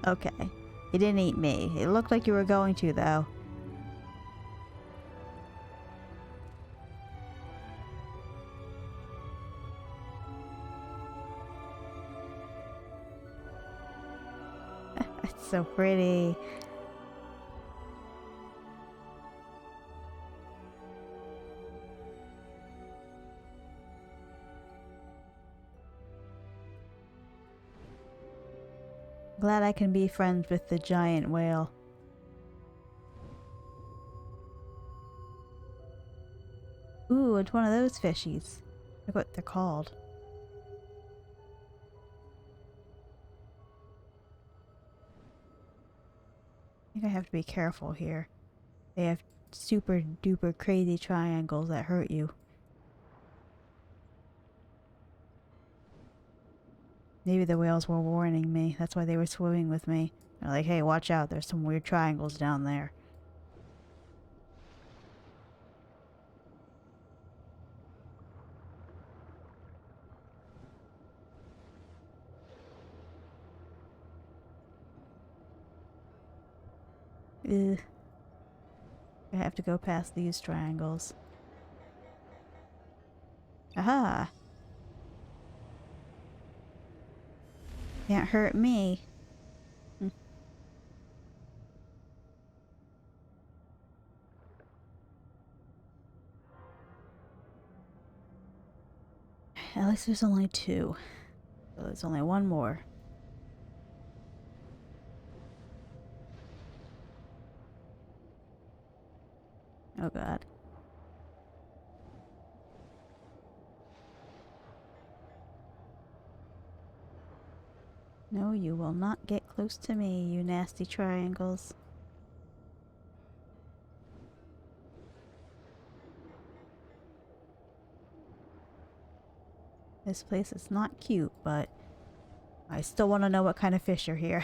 Okay. You didn't eat me. It looked like you were going to, though. It's so pretty. Glad I can be friends with the giant whale. Ooh, it's one of those fishies. Look what they're called. I think I have to be careful here. They have super duper crazy triangles that hurt you. Maybe the whales were warning me. That's why they were swimming with me. They're like, hey, watch out. There's some weird triangles down there. Ugh. I have to go past these triangles. Aha! Can't hurt me. At least there's only two. So there's only one more. Oh god. No, you will not get close to me, you nasty triangles. This place is not cute, but I still want to know what kind of fish are here.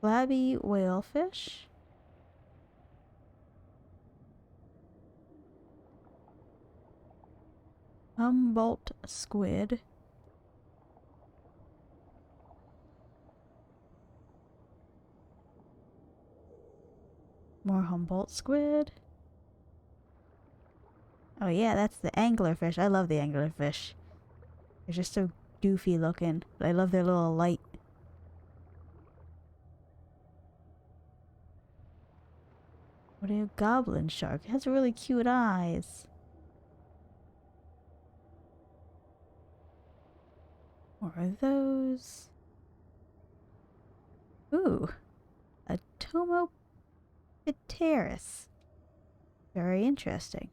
Flabby whalefish? Humboldt squid. More Humboldt squid. Oh yeah, that's the anglerfish. I love the anglerfish. They're just so doofy looking, but I love their little light. What are you? Goblin shark. It has really cute eyes. What are those? Ooh, a Tomopteris. Very interesting.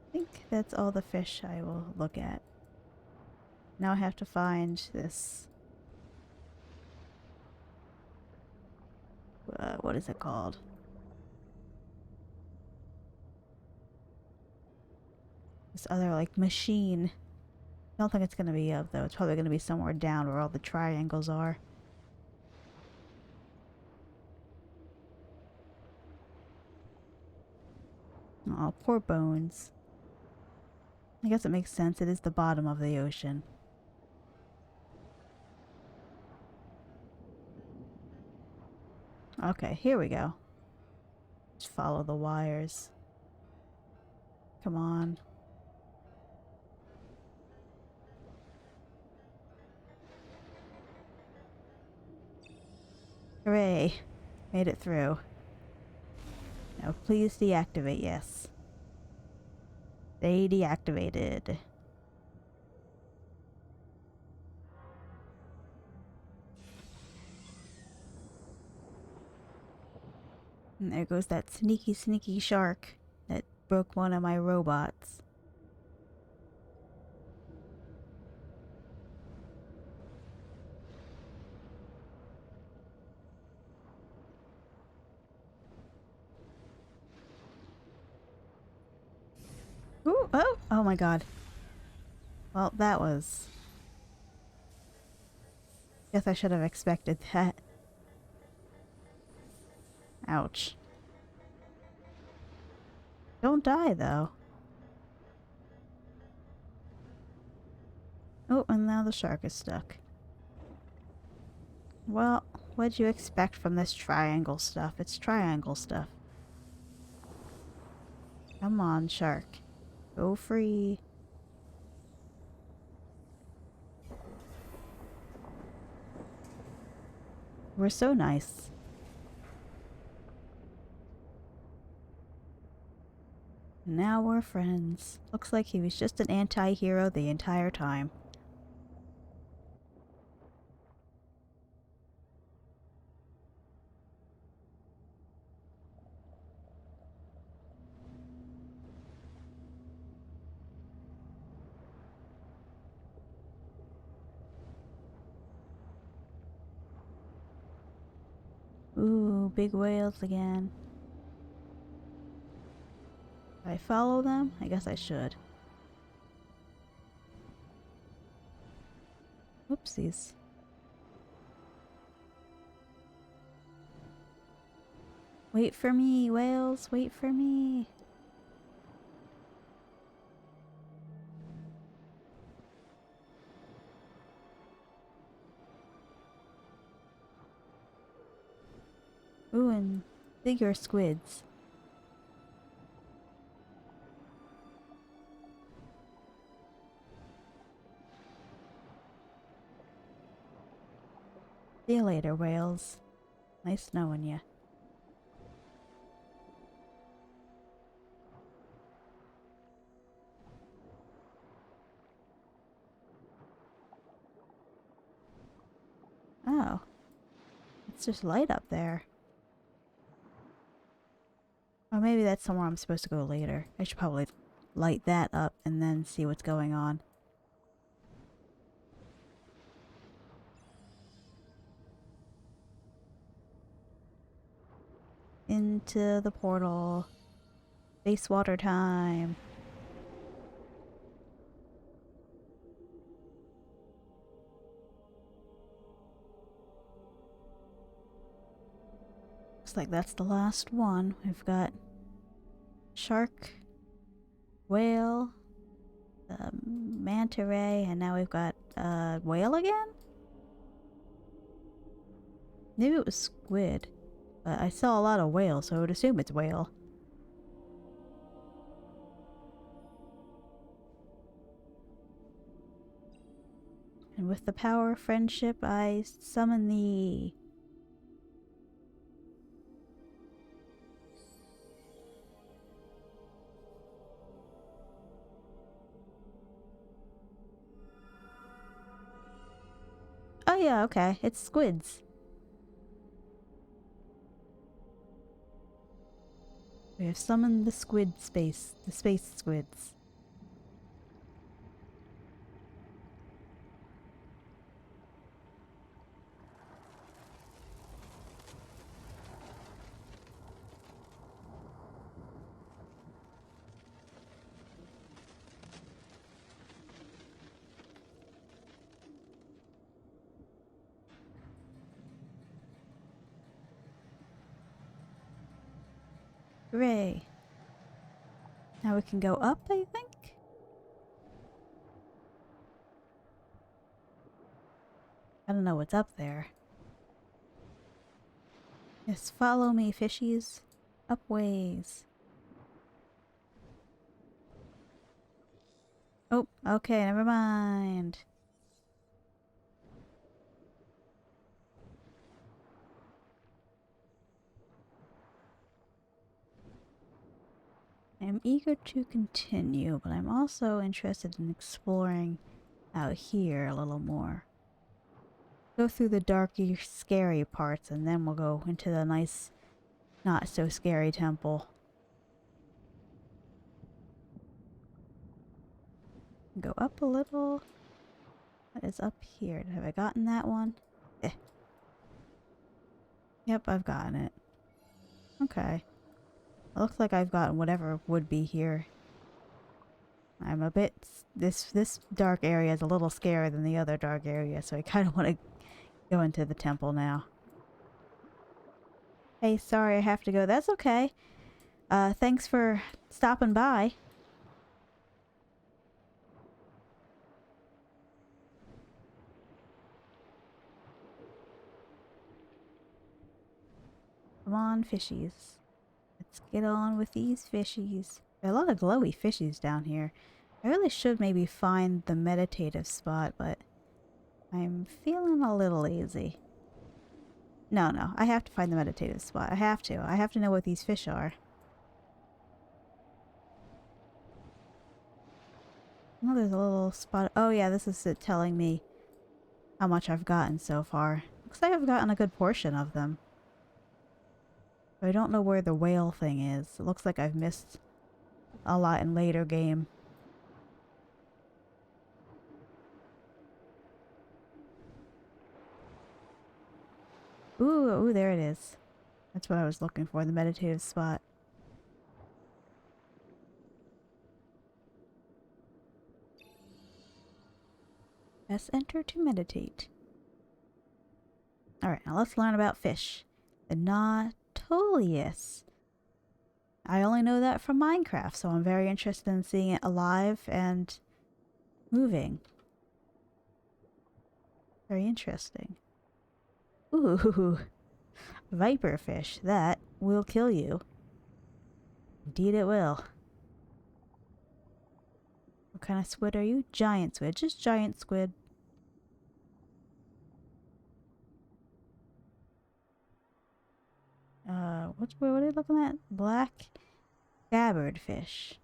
I think that's all the fish I will look at. Now I have to find this. What is it called? This other, like, machine. I don't think it's gonna be up, though. It's probably gonna be somewhere down where all the triangles are. Oh, poor bones. I guess it makes sense. It is the bottom of the ocean. Okay, here we go. Just follow the wires. Come on. Hooray. Made it through. Now please deactivate, yes. They deactivated. And there goes that sneaky, sneaky shark that broke one of my robots. Ooh, oh! Oh my god. Well, that was... Guess I should have expected that. Ouch. Don't die, though. Oh, and now the shark is stuck. Well, what'd you expect from this triangle stuff? It's triangle stuff. Come on, shark. Go free. We're so nice. Now we're friends. Looks like he was just an anti-hero the entire time. Ooh, big whales again. Should I follow them? I guess I should. Whoopsies. Wait for me, whales, wait for me. Ooh, and bigger squids. See you later, whales. Nice knowing ya. Oh. It's just light up there. Or maybe that's somewhere I'm supposed to go later. I should probably light that up and then see what's going on. Into the portal. Space water time. Looks like that's the last one. We've got shark, whale, manta ray, and now we've got whale again? Maybe it was squid, but I saw a lot of whale, so I would assume it's whale. And with the power of friendship, I summon thee. Oh yeah, okay. It's squids. We have summoned the space squids. Hooray. Now we can go up, I think? I don't know what's up there. Yes, follow me, fishies. Up ways. Oh, okay, never mind. I am eager to continue, but I'm also interested in exploring out here a little more. Go through the darky, scary parts, and then we'll go into the nice, not so scary temple. Go up a little. What is up here? Have I gotten that one? Eh. Yep, I've gotten it. Okay. It looks like I've gotten whatever would be here. I'm a bit... This dark area is a little scarier than the other dark area, so I kind of want to go into the temple now. Hey, sorry I have to go. That's okay. Thanks for stopping by. Come on, fishies. Let's get on with these fishies. There are a lot of glowy fishies down here. I really should maybe find the meditative spot, but I'm feeling a little lazy. No, I have to find the meditative spot. I have to. I have to know what these fish are. Oh, there's a little spot. Oh yeah, this is it telling me how much I've gotten so far. Looks like I've gotten a good portion of them. But I don't know where the whale thing is. It looks like I've missed a lot in later game. Ooh, there it is. That's what I was looking for, the meditative spot. Press enter to meditate. Alright, now let's learn about fish. The Nautilus. I only know that from Minecraft, so I'm very interested in seeing it alive and moving. Very interesting. Ooh, viper fish. That will kill you. Indeed it will. What kind of squid are you? Giant squid. Just giant squid. What are you looking at? Black scabbard fish.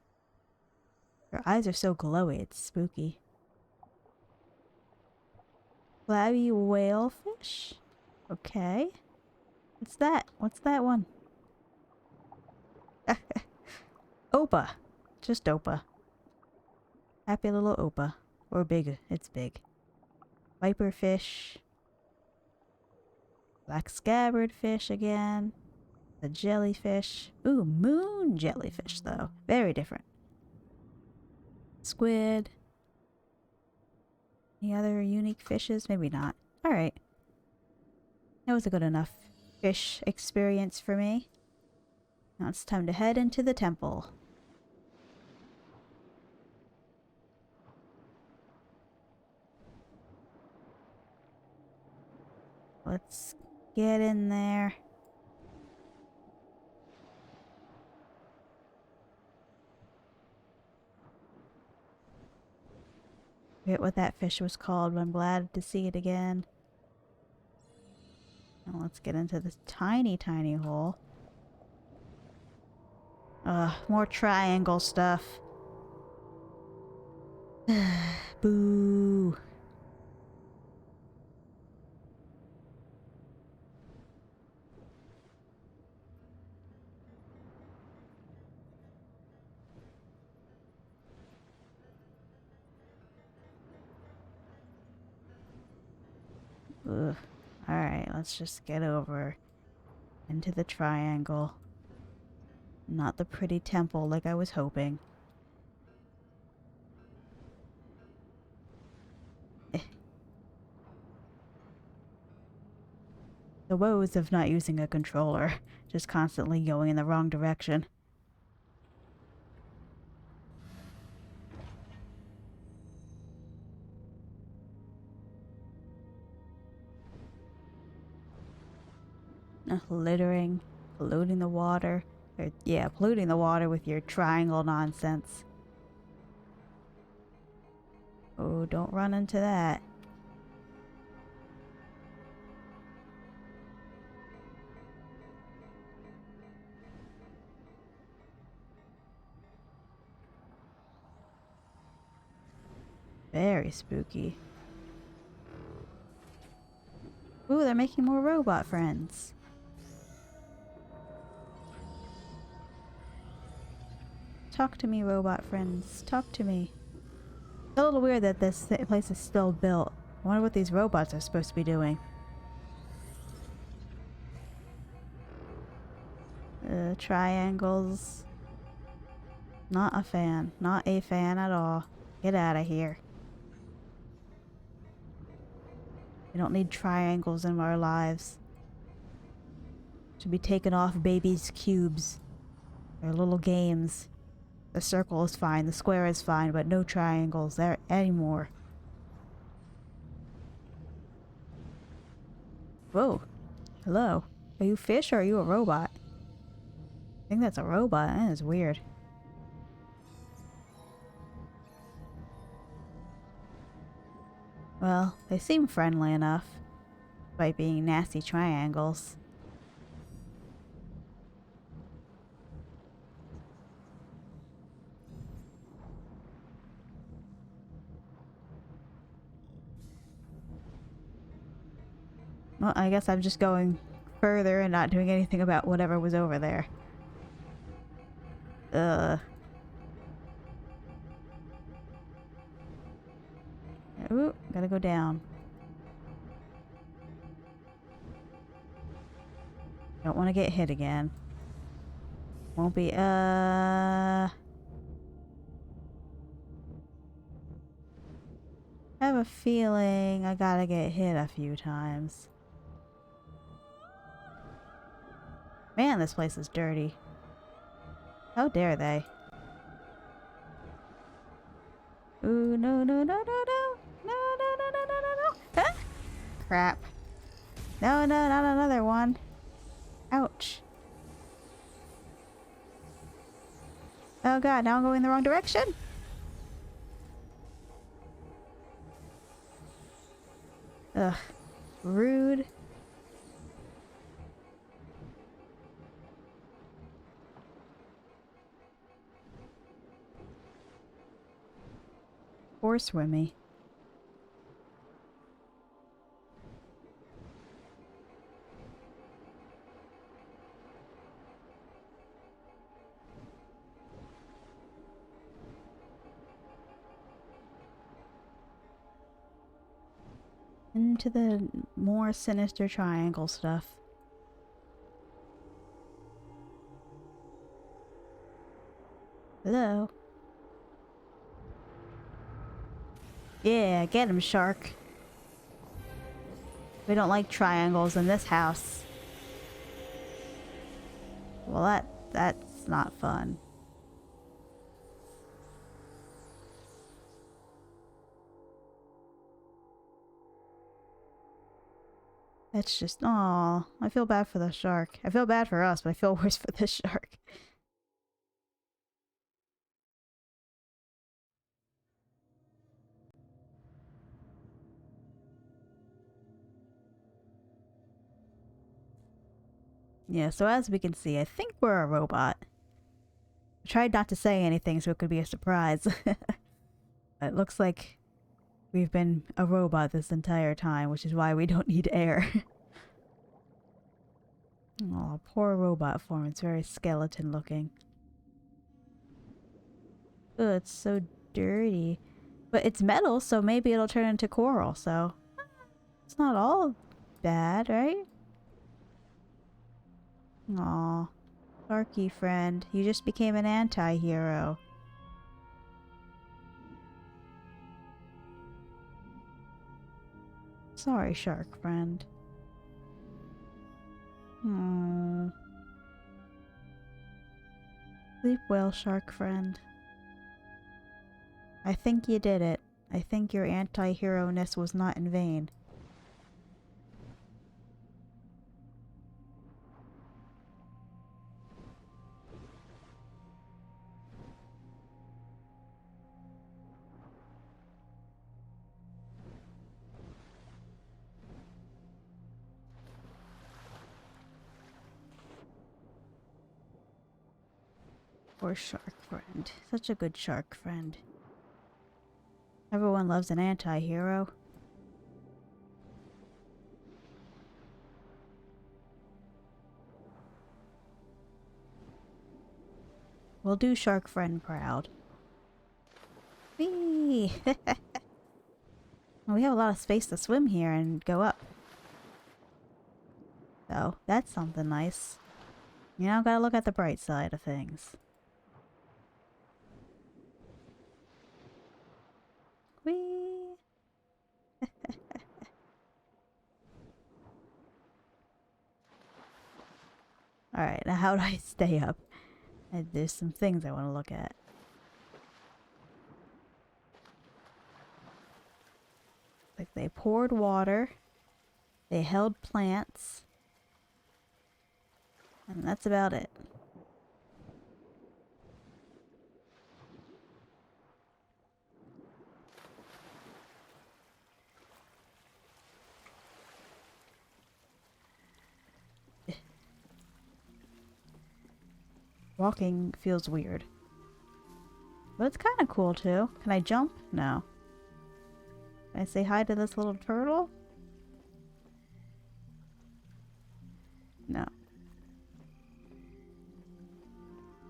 Her eyes are so glowy, it's spooky. Flabby whale fish? Okay. What's that? What's that one? Opa. Just Opa. Happy little Opa. Or big. It's big. Viper fish. Black scabbard fish again. The jellyfish. Ooh, moon jellyfish though. Very different. Squid. Any other unique fishes? Maybe not. Alright. That was a good enough fish experience for me. Now it's time to head into the temple. Let's get in there. Forget what that fish was called, but I'm glad to see it again. Now let's get into this tiny, tiny hole. More triangle stuff. Boo. Ugh. Alright, let's just get over into the triangle. Not the pretty temple like I was hoping. The woes of not using a controller. Just constantly going in the wrong direction. Littering, polluting the water. Yeah, polluting the water with your triangle nonsense. Oh, don't run into that. Very spooky. Ooh, they're making more robot friends. Talk to me, robot friends. Talk to me. It's a little weird that this place is still built. I wonder what these robots are supposed to be doing. Triangles. Not a fan. Not a fan at all. Get out of here. We don't need triangles in our lives. to be taken off baby's cubes. They're little games. The circle is fine, the square is fine, but no triangles there anymore. Whoa. Hello. Are you fish or are you a robot? I think that's a robot. That is weird. Well, they seem friendly enough, despite being nasty triangles. Well, I guess I'm just going further and not doing anything about whatever was over there. Ugh. Ooh, gotta go down. Don't want to get hit again. Won't be, I have a feeling I gotta get hit a few times. Man, this place is dirty. How dare they? Ooh, no, no, no, no, no. No, no, no, no, no, no, no. Ah! Crap. No, no, not another one. Ouch. Oh god, now I'm going the wrong direction. Ugh. Rude. Poor Swimmy. Into the more sinister triangle stuff. Hello? Yeah, get him, shark. We don't like triangles in this house. Well, that's not fun. That's just, aw, I feel bad for the shark. I feel bad for us, but I feel worse for the shark. Yeah, so as we can see, I think we're a robot. I tried not to say anything so it could be a surprise. It looks like we've been a robot this entire time, which is why we don't need air. Oh, poor robot form. It's very skeleton looking. Ugh, it's so dirty. But it's metal, so maybe it'll turn into coral, so it's not all bad, right? Aw. Sharky friend, you just became an anti-hero. Sorry, shark friend. Hmm. Sleep well, shark friend. I think you did it. I think your anti-hero-ness was not in vain. Poor shark friend. Such a good shark friend. Everyone loves an anti-hero. We'll do shark friend proud. Whee! We have a lot of space to swim here and go up. So, that's something nice. You know, gotta look at the bright side of things. Whee! Alright, now how do I stay up? There's some things I want to look at. Like they poured water. They held plants. And that's about it. Walking feels weird. But it's kind of cool too. Can I jump? No. Can I say hi to this little turtle? No.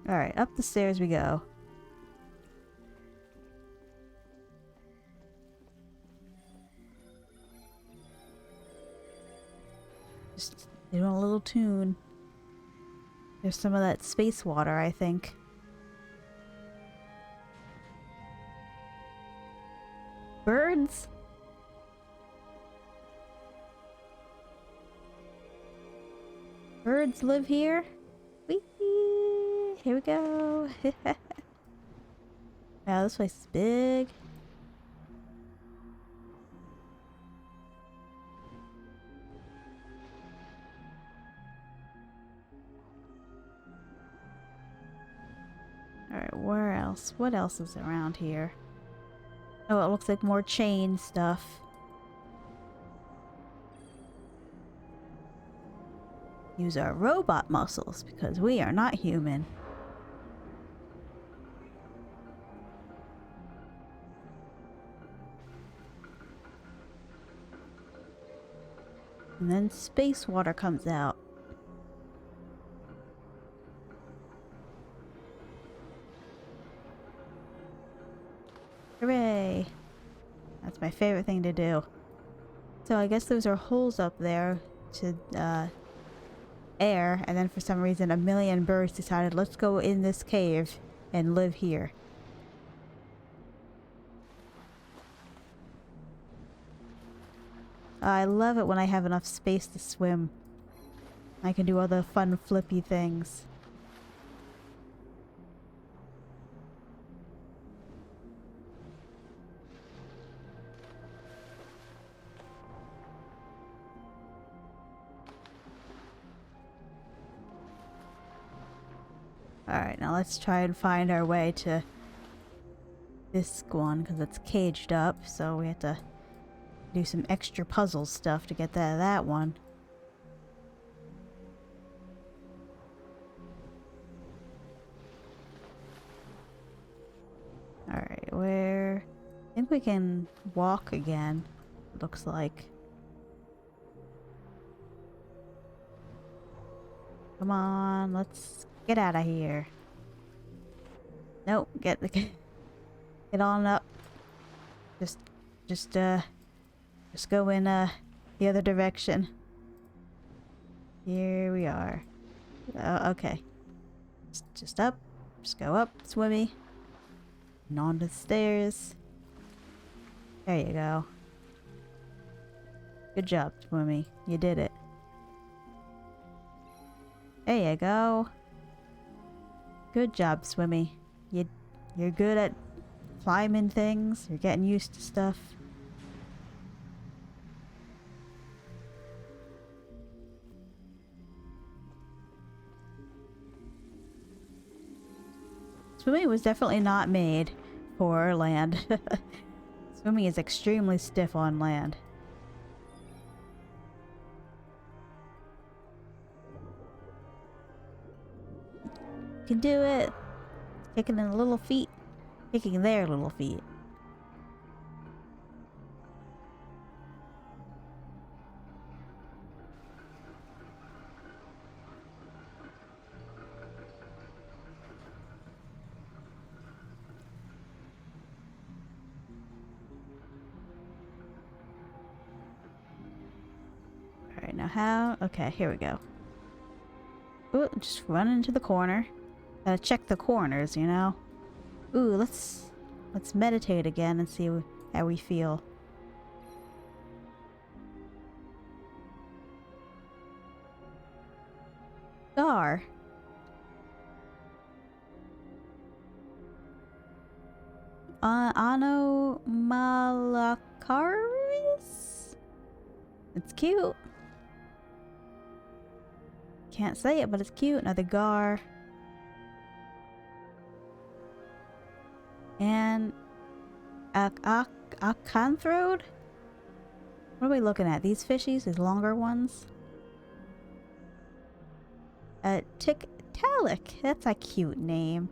Alright, up the stairs we go. Just doing a little tune. There's some of that space water, I think. Birds? Birds live here? Whee! Here we go. Wow, this place is big. Alright, where else? What else is around here? Oh, it looks like more chain stuff. Use our robot muscles because we are not human. And then space water comes out. Hooray! That's my favorite thing to do. So I guess those are holes up there to air, and then for some reason a million birds decided, let's go in this cave and live here. I love it when I have enough space to swim. I can do all the fun flippy things. Alright, now let's try and find our way to this one, because it's caged up, so we have to do some extra puzzle stuff to get that one. Alright, where... I think we can walk again, looks like. Come on, let's get out of here. Nope, get on up. Just go in the other direction. Here we are. Okay. Just up. Just go up, Swimmy. And on the stairs. There you go. Good job, Swimmy. You did it. There you go. Good job, Swimmy. You're good at climbing things. You're getting used to stuff. Swimming was definitely not made for land. Swimming is extremely stiff on land. You can do it. Kicking in the little feet. Kicking their little feet. Alright, now how? Okay, here we go. Ooh, just run into the corner. Gotta check the corners, you know? Ooh, let's meditate again and see how we feel. Star. Anomalocaris? It's cute. Can't say it, but it's cute. Another gar. And Acanthrode? What are we looking at? These fishies? These longer ones? Tiktaalik. That's a cute name.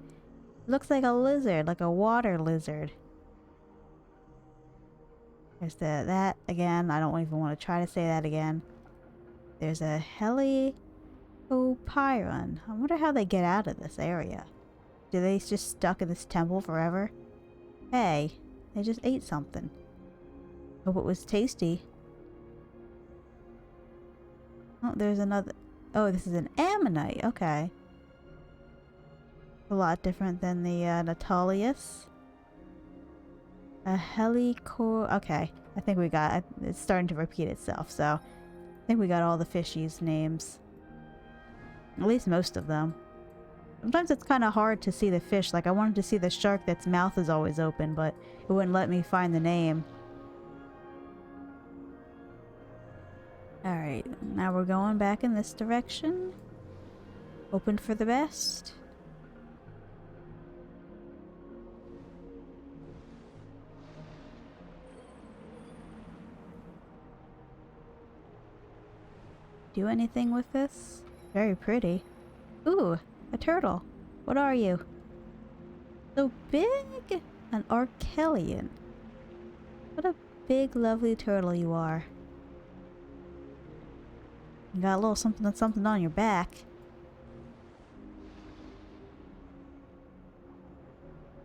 Looks like a lizard, like a water lizard. There's that again. I don't even want to try to say that again. There's a Helicopyron. I wonder how they get out of this area. Do they just stuck in this temple forever? Hey, they just ate something. Hope it was tasty. Oh, there's another. Oh, this is an ammonite. Okay. A lot different than the Natalius. A Helicor. Okay. I think we got. It's starting to repeat itself, so I think we got all the fishies' names. At least most of them. Sometimes it's kind of hard to see the fish. Like, I wanted to see the shark that's mouth is always open, but it wouldn't let me find the name. Alright, now we're going back in this direction. Hoping for the best. Do anything with this? Very pretty. Ooh, a turtle. What are you? So big! An Archelian. What a big, lovely turtle you are. You got a little something on your back.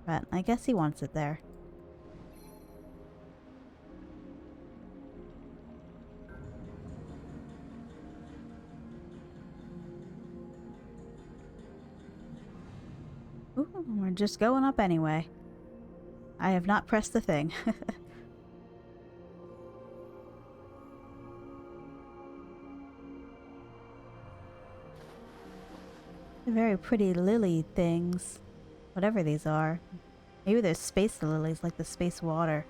But I guess he wants it there. Ooh, we're just going up anyway. I have not pressed the thing. Very pretty lily things. Whatever these are. Maybe they're space lilies, like the space water.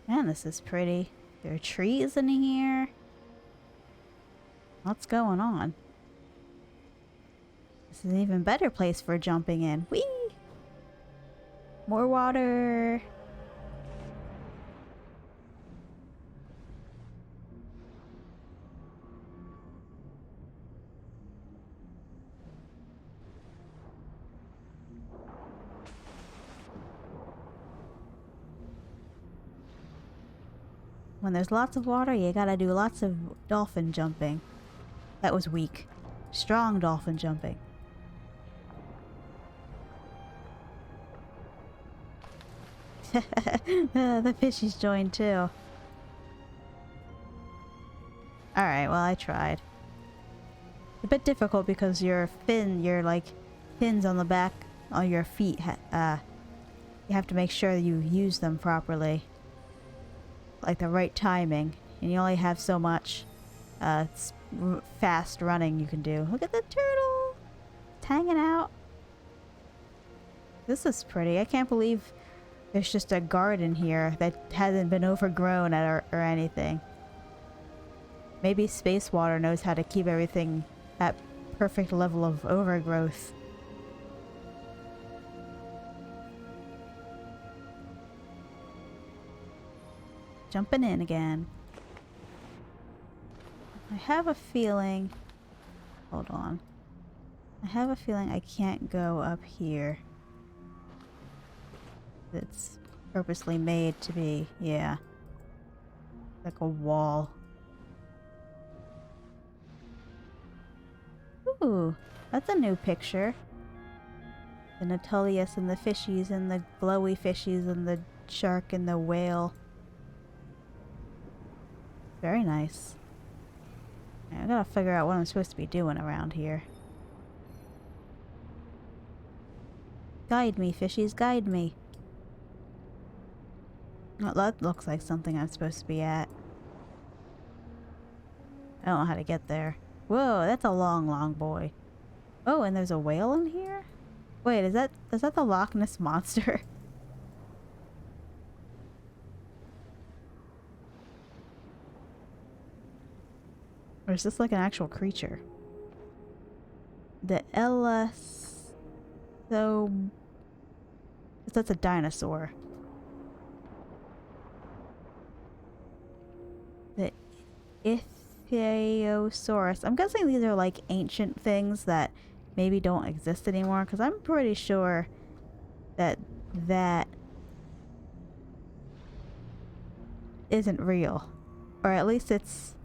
Man, this is pretty. There are trees in here. What's going on? This is an even better place for jumping in. Whee! More water. When there's lots of water, you gotta do lots of dolphin jumping. That was weak. Strong dolphin jumping. The fishies joined too. Alright, well I tried. A bit difficult because your like fins on the back on your feet, you have to make sure you use them properly. Like the right timing. And you only have so much fast running you can do. Look at the turtle! It's hanging out. This is pretty. I can't believe there's just a garden here that hasn't been overgrown or anything. Maybe Space Water knows how to keep everything at perfect level of overgrowth. Jumping in again. I have a feeling... Hold on. I have a feeling I can't go up here. It's purposely made to be, yeah, like a wall. Ooh, that's a new picture. The Natalius and the fishies and the glowy fishies and the shark and the whale. Very nice. I gotta figure out what I'm supposed to be doing around here. Guide me, fishies, guide me. Well, that looks like something I'm supposed to be at. I don't know how to get there. Whoa, that's a long, long boy. Oh, and there's a whale in here? Wait, is that the Loch Ness Monster? Or is this like an actual creature? The LS... So... That's a dinosaur. The Ichthyosaurus. I'm guessing these are like ancient things that maybe don't exist anymore, because I'm pretty sure that that isn't real. Or at least it's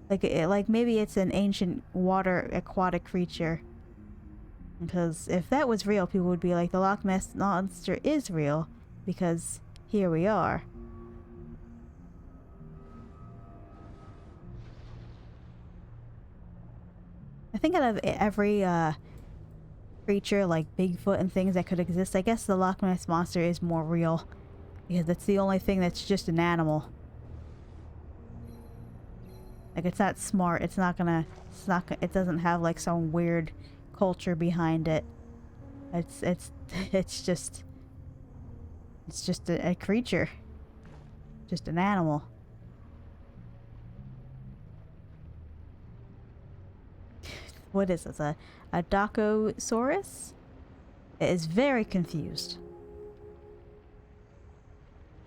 like maybe it's an ancient water aquatic creature. Because if that was real, people would be like, the Loch Ness Monster is real, because here we are. I think out of every creature like Bigfoot and things that could exist, I guess the Loch Ness Monster is more real, because it's the only thing that's just an animal. Like, it's not smart. It doesn't have like some weird culture behind it. It's just a creature, just an animal. What is this? A Dacosaurus? It is very confused.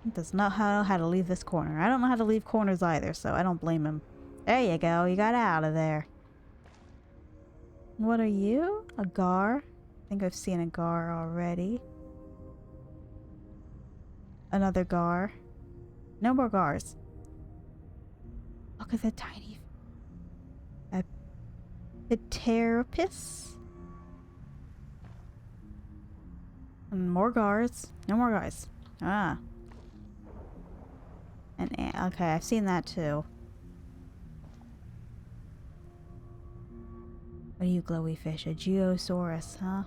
He does not know how to leave this corner. I don't know how to leave corners either, so I don't blame him. There you go. You got out of there. What are you? A gar? I think I've seen a gar already. Another gar. No more gars. Look at that tiny... A Pteropus? And more gars. No more guys. Ah. Okay, I've seen that too. What are you, glowy fish? A Geosaurus, huh?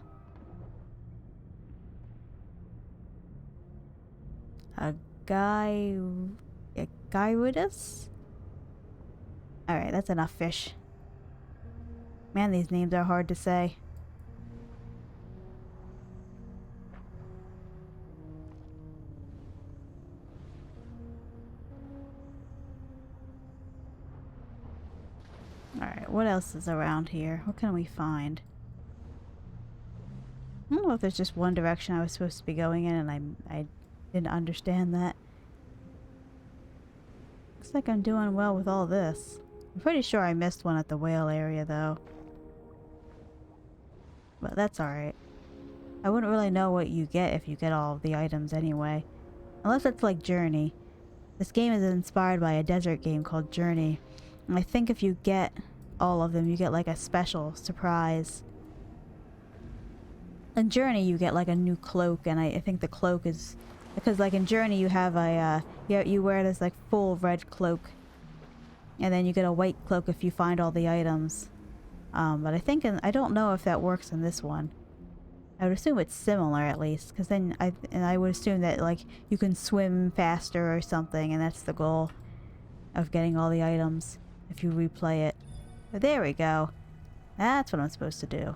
A Gyrodus? Alright, that's enough fish. Man, these names are hard to say. Alright, what else is around here? What can we find? I don't know if there's just one direction I was supposed to be going in and I didn't understand that. Looks like I'm doing well with all this. I'm pretty sure I missed one at the whale area though. But that's alright. I wouldn't really know what you get if you get all of the items anyway. Unless it's like Journey. This game is inspired by a desert game called Journey. And I think if you get all of them, you get like a special surprise. In Journey, you get like a new cloak, and I think the cloak is... Because like in Journey, you have a... you wear this like full red cloak. And then you get a white cloak if you find all the items. But I think... I don't know if that works in this one. I would assume it's similar at least. Because then I would assume that like you can swim faster or something, and that's the goal of getting all the items. If you replay it. But there we go. That's what I'm supposed to do.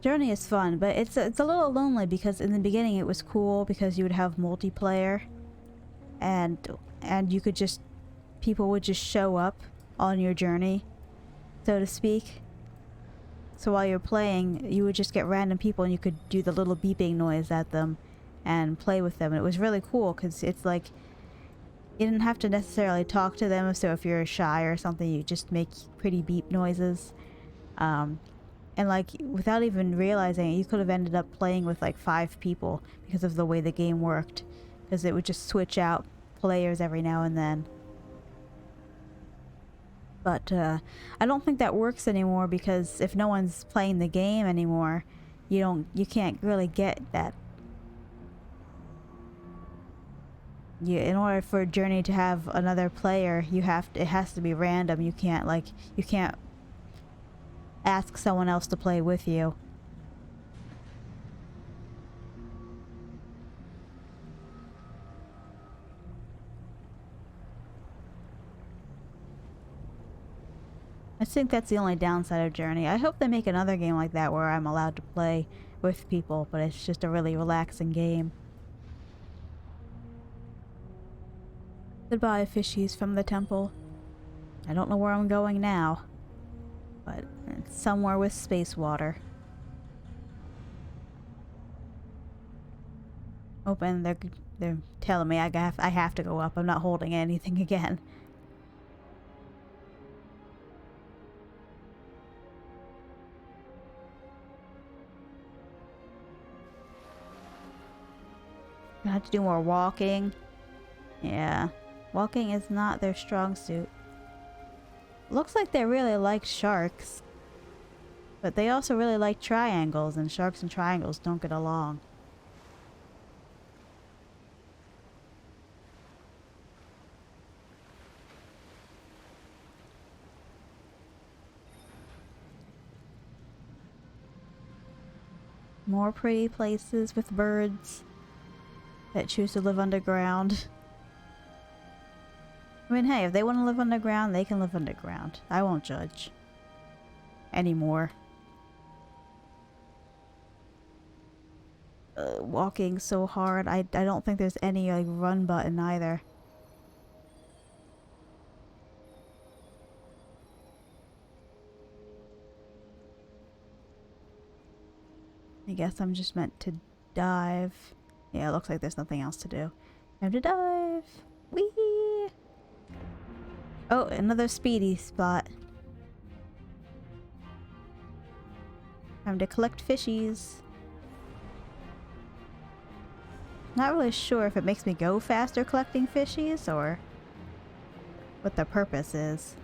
Journey is fun, but it's a little lonely because in the beginning it was cool because you would have multiplayer, and you could just... people would just show up on your journey, so to speak. So while you're playing, you would just get random people and you could do the little beeping noise at them and play with them. And it was really cool because it's like, you didn't have to necessarily talk to them. So if you're shy or something, you just make pretty beep noises. And like, without even realizing it, you could have ended up playing with like 5 people because of the way the game worked. Because it would just switch out players every now and then. But I don't think that works anymore because if no one's playing the game anymore, you can't really get that. In order for a journey to have another player, it has to be random. You can't ask someone else to play with you. think that's the only downside of Journey. I hope they make another game like that where I'm allowed to play with people, but it's just a really relaxing game. Goodbye, fishies from the temple. I don't know where I'm going now, but it's somewhere with space water. Open, they're telling me I have to go up. I'm not holding anything again. I have to do more walking. Yeah, walking is not their strong suit. Looks like they really like sharks, but they also really like triangles, and sharks and triangles don't get along. More pretty places with birds that choose to live underground. I mean, hey, if they want to live underground, they can live underground. I won't judge. Anymore. Walking so hard. I don't think there's any, like, run button either. I guess I'm just meant to dive. Yeah, it looks like there's nothing else to do. Time to dive. Whee! Oh, another speedy spot. Time to collect fishies. Not really sure if it makes me go faster collecting fishies or what the purpose is.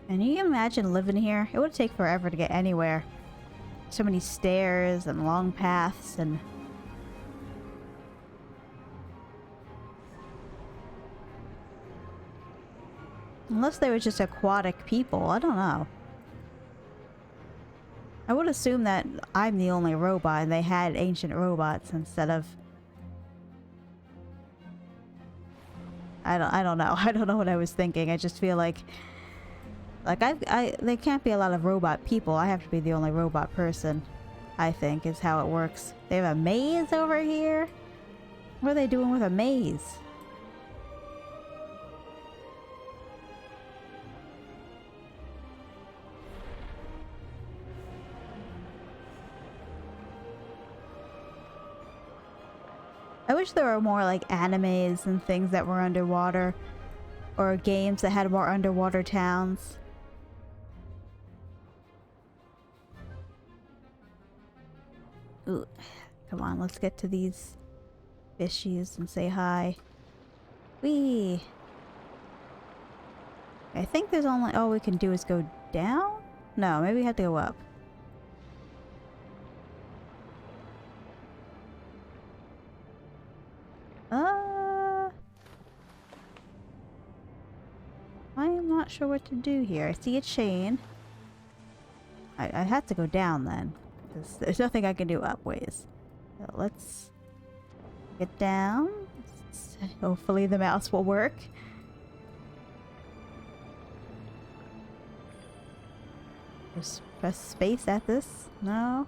Can you imagine living here? It would take forever to get anywhere. So many stairs and long paths and... Unless they were just aquatic people, I don't know. I would assume that I'm the only robot and they had ancient robots instead of... I don't know. I don't know what I was thinking. I just feel like there can't be a lot of robot people. I have to be the only robot person, I think, is how it works. They have a maze over here? What are they doing with a maze? I wish there were more like animes and things that were underwater, or games that had more underwater towns. Ooh, come on, let's get to these fishies and say hi. Whee! I think there's only... all we can do is go down? No, maybe we have to go up. I am not sure what to do here. I see a chain. I had to go down then. There's nothing I can do upways. So let's get down. Hopefully the mouse will work. Just press space at this. No.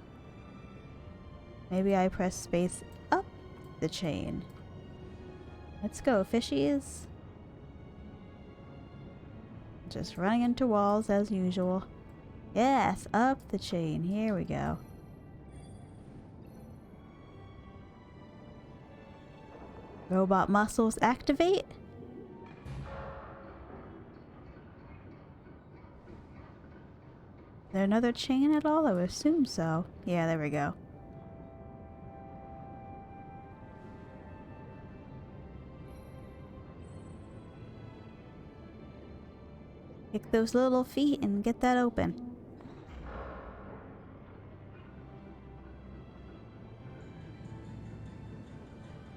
Maybe I press space up the chain. Let's go, fishies. Just running into walls as usual. Yes, up the chain. Here we go. Robot muscles activate. Is there another chain at all? I would assume so. Yeah, there we go. Kick those little feet and get that open.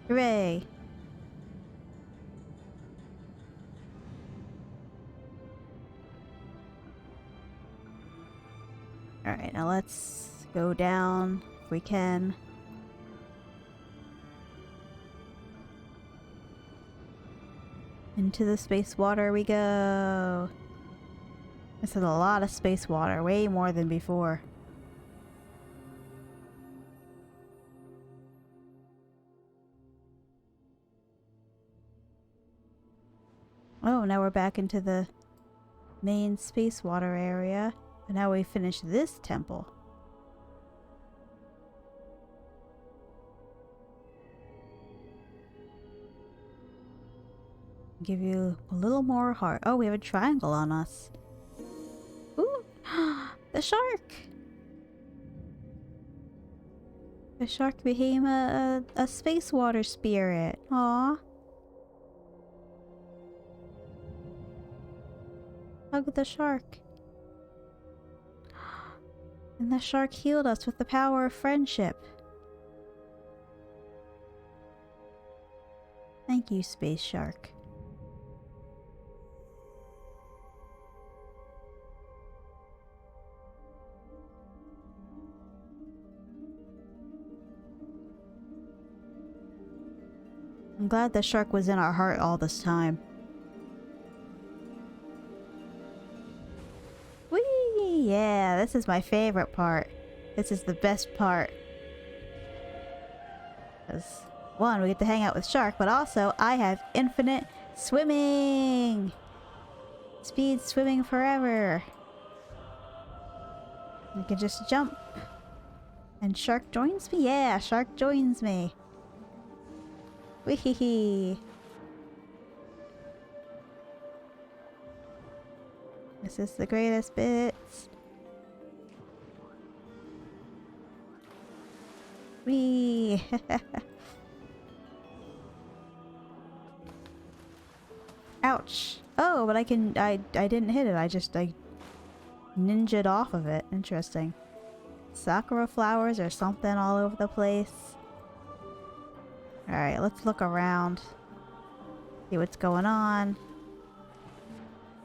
Hooray! Alright, now let's go down if we can. Into the space water we go. This is a lot of space water, way more than before. Oh, now we're back into the main space water area. And now we finish this temple. Give you a little more heart. Oh, we have a triangle on us. Ooh, the shark! The shark became a space water spirit. Aww. Hug the shark. And the shark healed us with the power of friendship. Thank you, space shark. I'm glad the shark was in our heart all this time. Whee! Yeah, this is my favorite part. This is the best part. Because, one, we get to hang out with Shark, but also I have infinite swimming! Speed swimming forever. I can just jump. And Shark joins me? Yeah, Shark joins me. Wee-hee-hee. This is the greatest bits. Wee. Ouch. Oh, but I didn't hit it. I ninja'd off of it. Interesting. Sakura flowers or something all over the place. Alright, let's look around. See what's going on.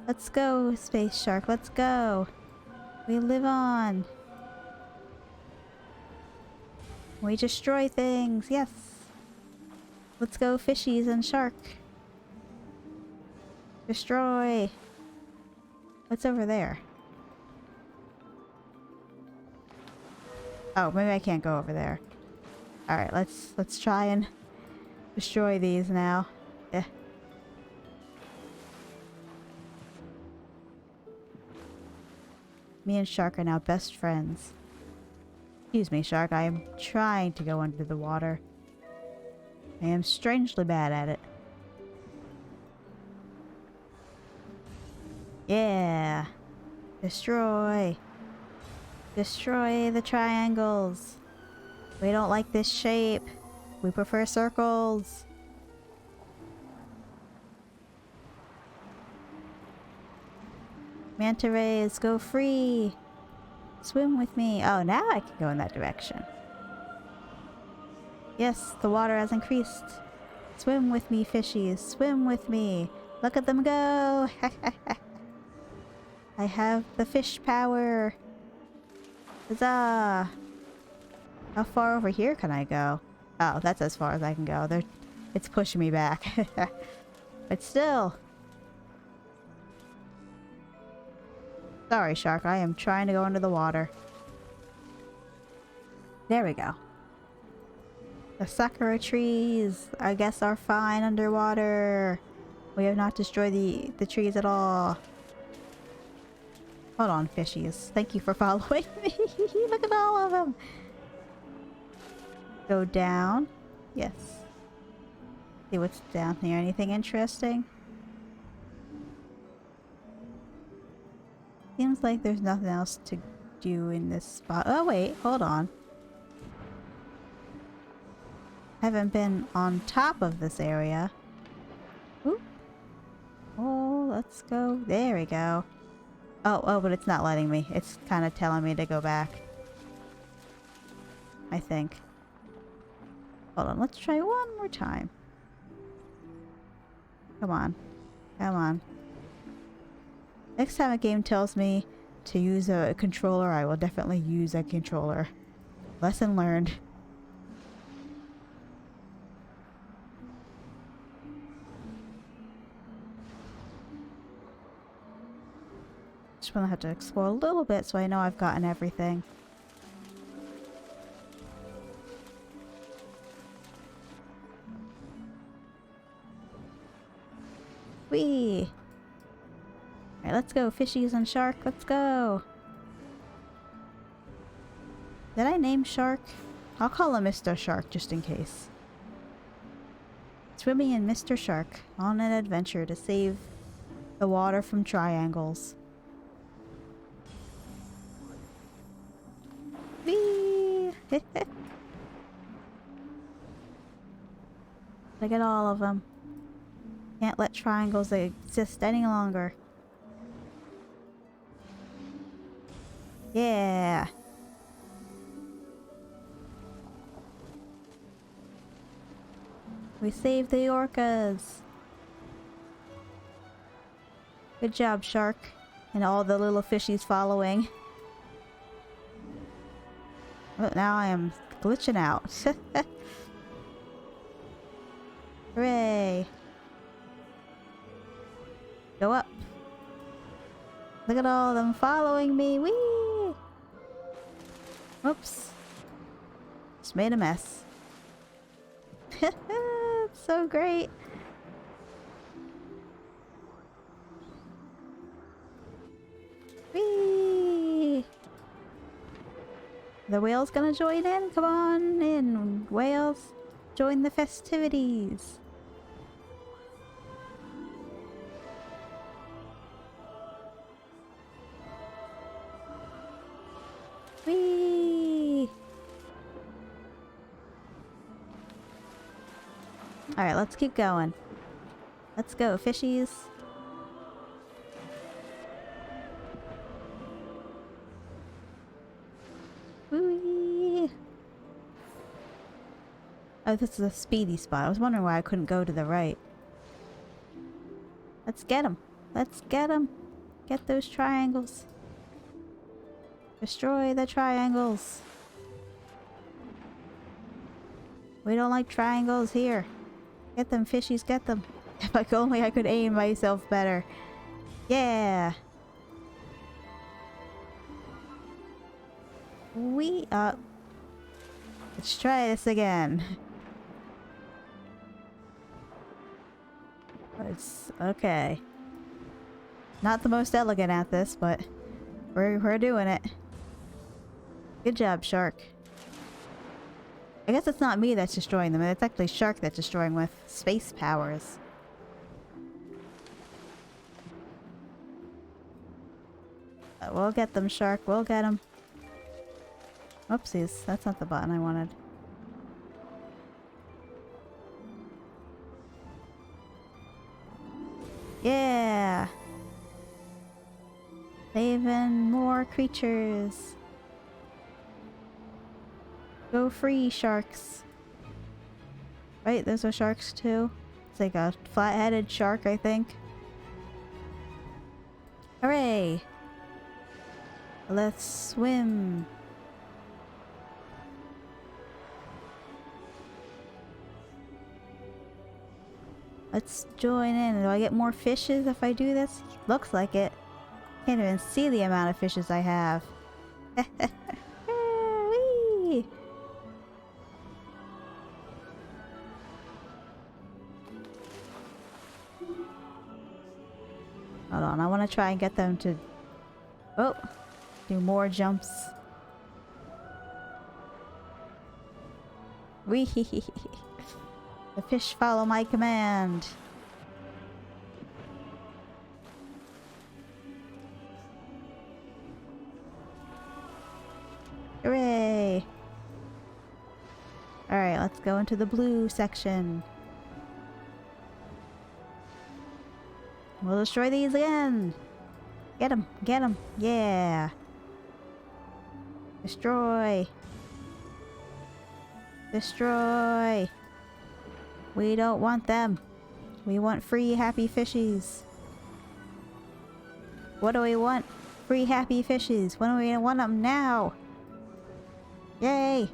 Let's go, Space Shark. Let's go. We live on. We destroy things. Yes. Let's go, fishies and shark. Destroy. What's over there? Oh, maybe I can't go over there. Alright, let's try and destroy these now. Yeah. Me and Shark are now best friends. Excuse me, Shark. I am trying to go under the water. I am strangely bad at it. Yeah. Destroy. Destroy the triangles. We don't like this shape. We prefer circles. Manta rays, go free. Swim with me. Oh, now I can go in that direction. Yes, the water has increased. Swim with me, fishies. Swim with me. Look at them go. I have the fish power. Huzzah. How far over here can I go? Oh, that's as far as I can go. It's pushing me back. But still. Sorry, Shark. I am trying to go under the water. There we go. The sakura trees, I guess, are fine underwater. We have not destroyed the trees at all. Hold on, fishies. Thank you for following me. Look at all of them. Go down. Yes. See what's down here. Anything interesting? Seems like there's nothing else to do in this spot. Oh wait, hold on. Haven't been on top of this area. Oop. Oh, let's go. There we go. Oh, but it's not letting me. It's kind of telling me to go back. I think. Hold on, let's try one more time. Come on. Come on. Next time a game tells me to use a controller, I will definitely use a controller. Lesson learned. Just gonna have to explore a little bit so I know I've gotten everything. Whee! Alright, let's go, fishies and shark, let's go! Did I name Shark? I'll call him Mr. Shark just in case. Swimmy and Mr. Shark on an adventure to save the water from triangles. Whee! Look at all of them. Can't let triangles exist any longer. Yeah! We saved the orcas! Good job, Shark. And all the little fishies following. But now I am glitching out. Hooray! Go up. Look at all of them following me. Whee! Oops. Just made a mess. It's so great. Whee! The whale's gonna join in? Come on in, whales. Join the festivities. Whee! Alright, let's keep going. Let's go, fishies. Whee! Oh, this is a speedy spot. I was wondering why I couldn't go to the right. Let's get them. Let's get them. Get those triangles. Destroy the triangles. We don't like triangles here. Get them, fishies, get them. If only I could aim myself better. Yeah! Let's try this again. It's okay. Not the most elegant at this, but we're doing it. Good job, Shark. I guess it's not me that's destroying them. It's actually Shark that's destroying with space powers. We'll get them, Shark. We'll get them. Oopsies. That's not the button I wanted. Yeah! Saving more creatures. Go free, sharks. Right, those are sharks too. It's like a flat-headed shark, I think. Hooray! Let's swim. Let's join in. Do I get more fishes if I do this? Looks like it. Can't even see the amount of fishes I have. Whee! Hold on, I want to try and get them to... Oh! Do more jumps. Whee! The fish follow my command. Hooray! Alright, let's go into the blue section. We'll destroy these again! Get them! Get them! Yeah! Destroy! Destroy! We don't want them. We want free, happy fishies. What do we want? Free, happy fishies. When do we want them? Now! Yay!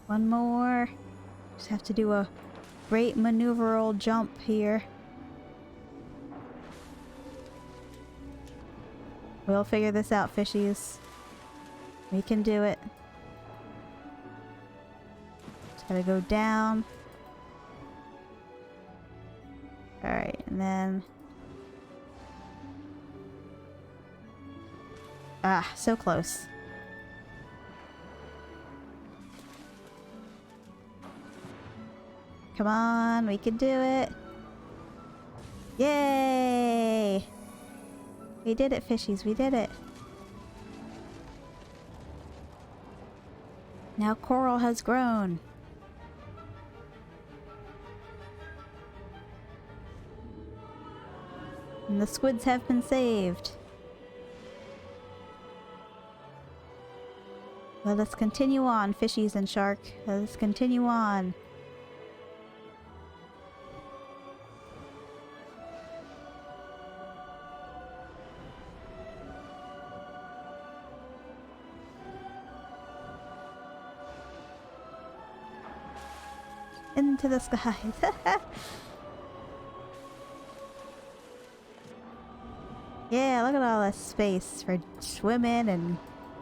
One more. Just have to do a great maneuveral jump here. We'll figure this out, fishies. We can do it. Just gotta go down. Alright, and then... Ah, so close. Come on, we can do it. Yay! We did it, fishies, we did it. Now coral has grown. And the squids have been saved. Let us continue on, fishies and shark. Let us continue on. Into the skies. Yeah, look at all this space for swimming and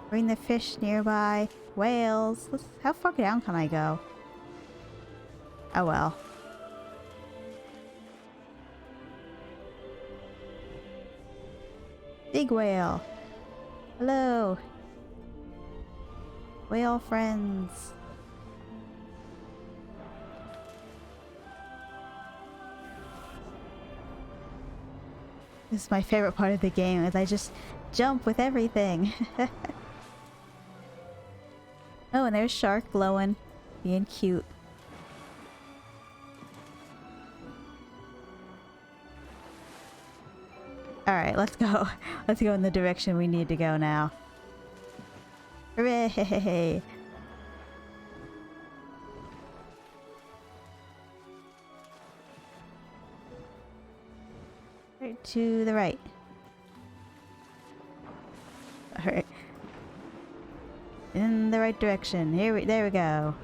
bring the fish nearby. Whales. How far down can I go? Oh well. Big whale. Hello. Whale friends. This is my favorite part of the game, is I just jump with everything. Oh, and there's Shark glowing. Being cute. Alright, let's go. Let's go in the direction we need to go now. Hooray! Right to the right. Alright. In the right direction. There we go.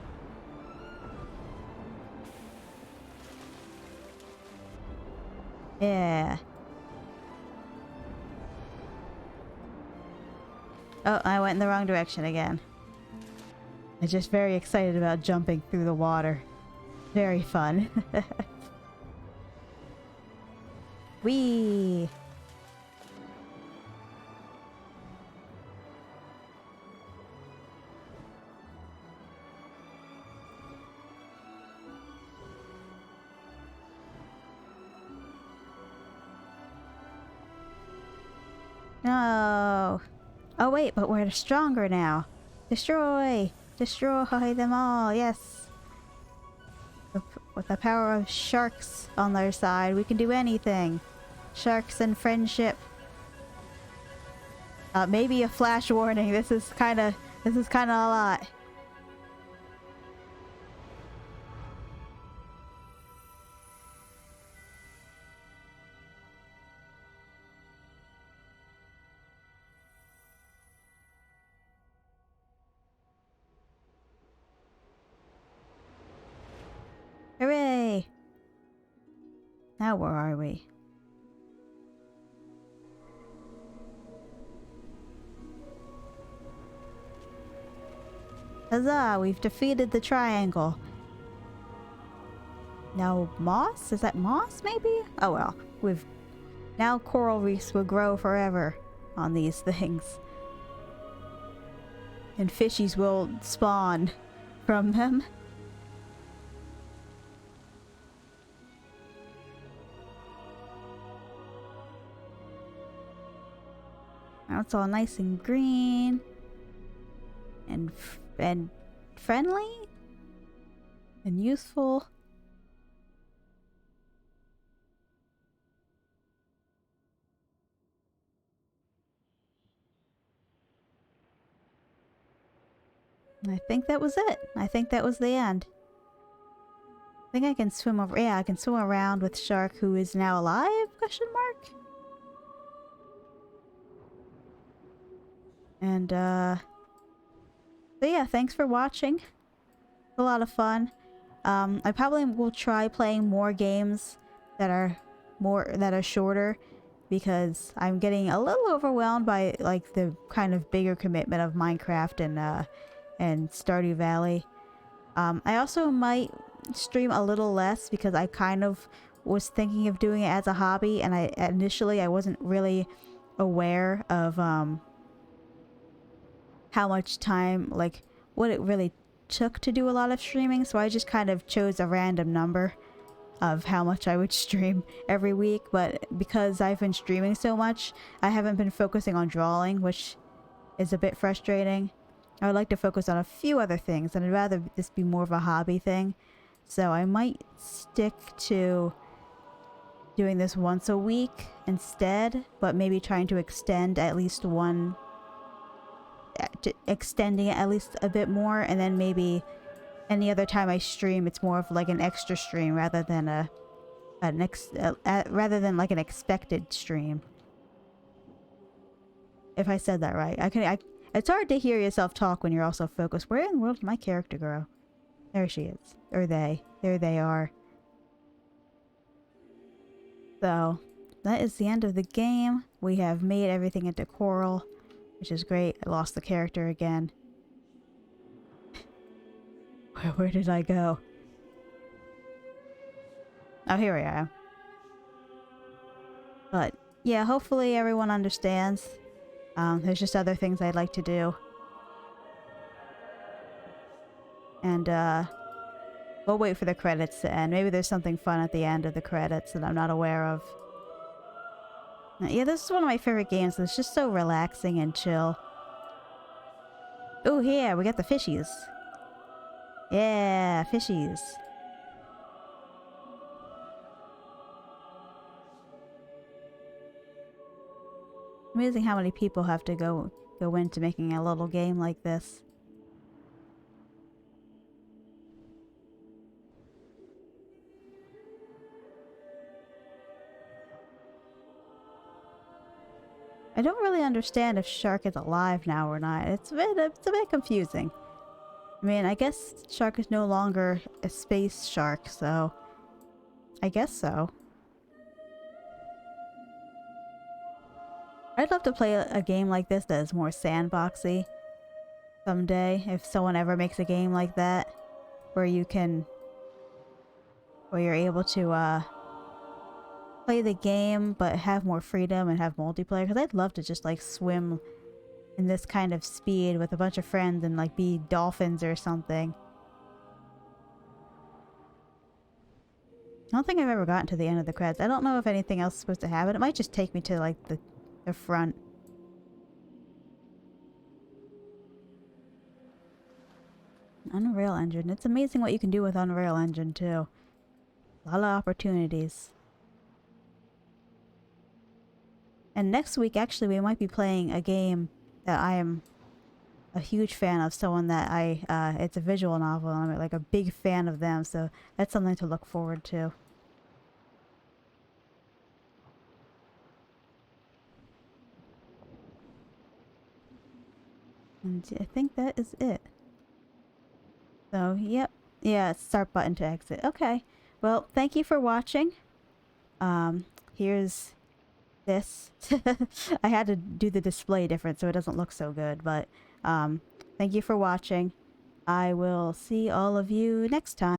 Yeah. Oh, I went in the wrong direction again. I'm just very excited about jumping through the water. Very fun. Whee! No! Oh wait, but we're stronger now. Destroy! Destroy them all, yes! With the power of sharks on their side, we can do anything. Sharks and friendship. Maybe a flash warning. This is kinda a lot. Hooray! Now where are we? Huzzah! We've defeated the triangle. Now moss? Is that moss maybe? Oh well. Now coral reefs will grow forever on these things. And fishies will spawn from them. Now it's all nice and green and friendly and useful. I think that was it. I think that was the end. I think I can swim over. Yeah, I can swim around with Shark, who is now alive? Question mark. And so yeah, thanks for watching. a lot of fun. I probably will try playing more games that are shorter because I'm getting a little overwhelmed by like the kind of bigger commitment of Minecraft and Stardew Valley. I also might stream a little less because I kind of was thinking of doing it as a hobby, and initially I wasn't really aware of how much time, like what it really took to do a lot of streaming, so I just kind of chose a random number of how much I would stream every week. But because I've been streaming so much, I haven't been focusing on drawing, which is a bit frustrating. I would like to focus on a few other things, and I'd rather this be more of a hobby thing. So I might stick to doing this once a week instead, but maybe trying to extend at least one, extending it at least a bit more, and then maybe any other time I stream, it's more of like an extra stream rather than rather than like an expected stream. If I said that right, it's hard to hear yourself talk when you're also focused. Where in the world did my character grow? There she is, or they. There they are. So that is the end of the game. We have made everything into coral, which is great. I lost the character again. Where did I go? Oh, here I am. But yeah, hopefully everyone understands. There's just other things I'd like to do. And we'll wait for the credits to end. Maybe there's something fun at the end of the credits that I'm not aware of. Yeah, this is one of my favorite games. It's just so relaxing and chill. Oh, here, we got the fishies. Yeah, fishies. Amazing how many people have to go into making a little game like this. I don't really understand if Shark is alive now or not. It's a bit confusing. I mean, I guess Shark is no longer a space shark, so I guess so. I'd love to play a game like this that is more sandboxy someday, if someone ever makes a game like that, where you're able to play the game but have more freedom and have multiplayer. Because I'd love to just like swim in this kind of speed with a bunch of friends and like be dolphins or something. I don't think I've ever gotten to the end of the credits. I don't know if anything else is supposed to happen. It might just take me to like the front. Unreal Engine. It's amazing what you can do with Unreal Engine too. A lot of opportunities. And next week, actually, we might be playing a game that I am a huge fan of. Someone that it's a visual novel, and I'm like a big fan of them, so that's something to look forward to. And I think that is it. So, yep. Yeah, start button to exit. Okay. Well, thank you for watching. Here's this. I had to do the display different so it doesn't look so good, but thank you for watching. I will see all of you next time.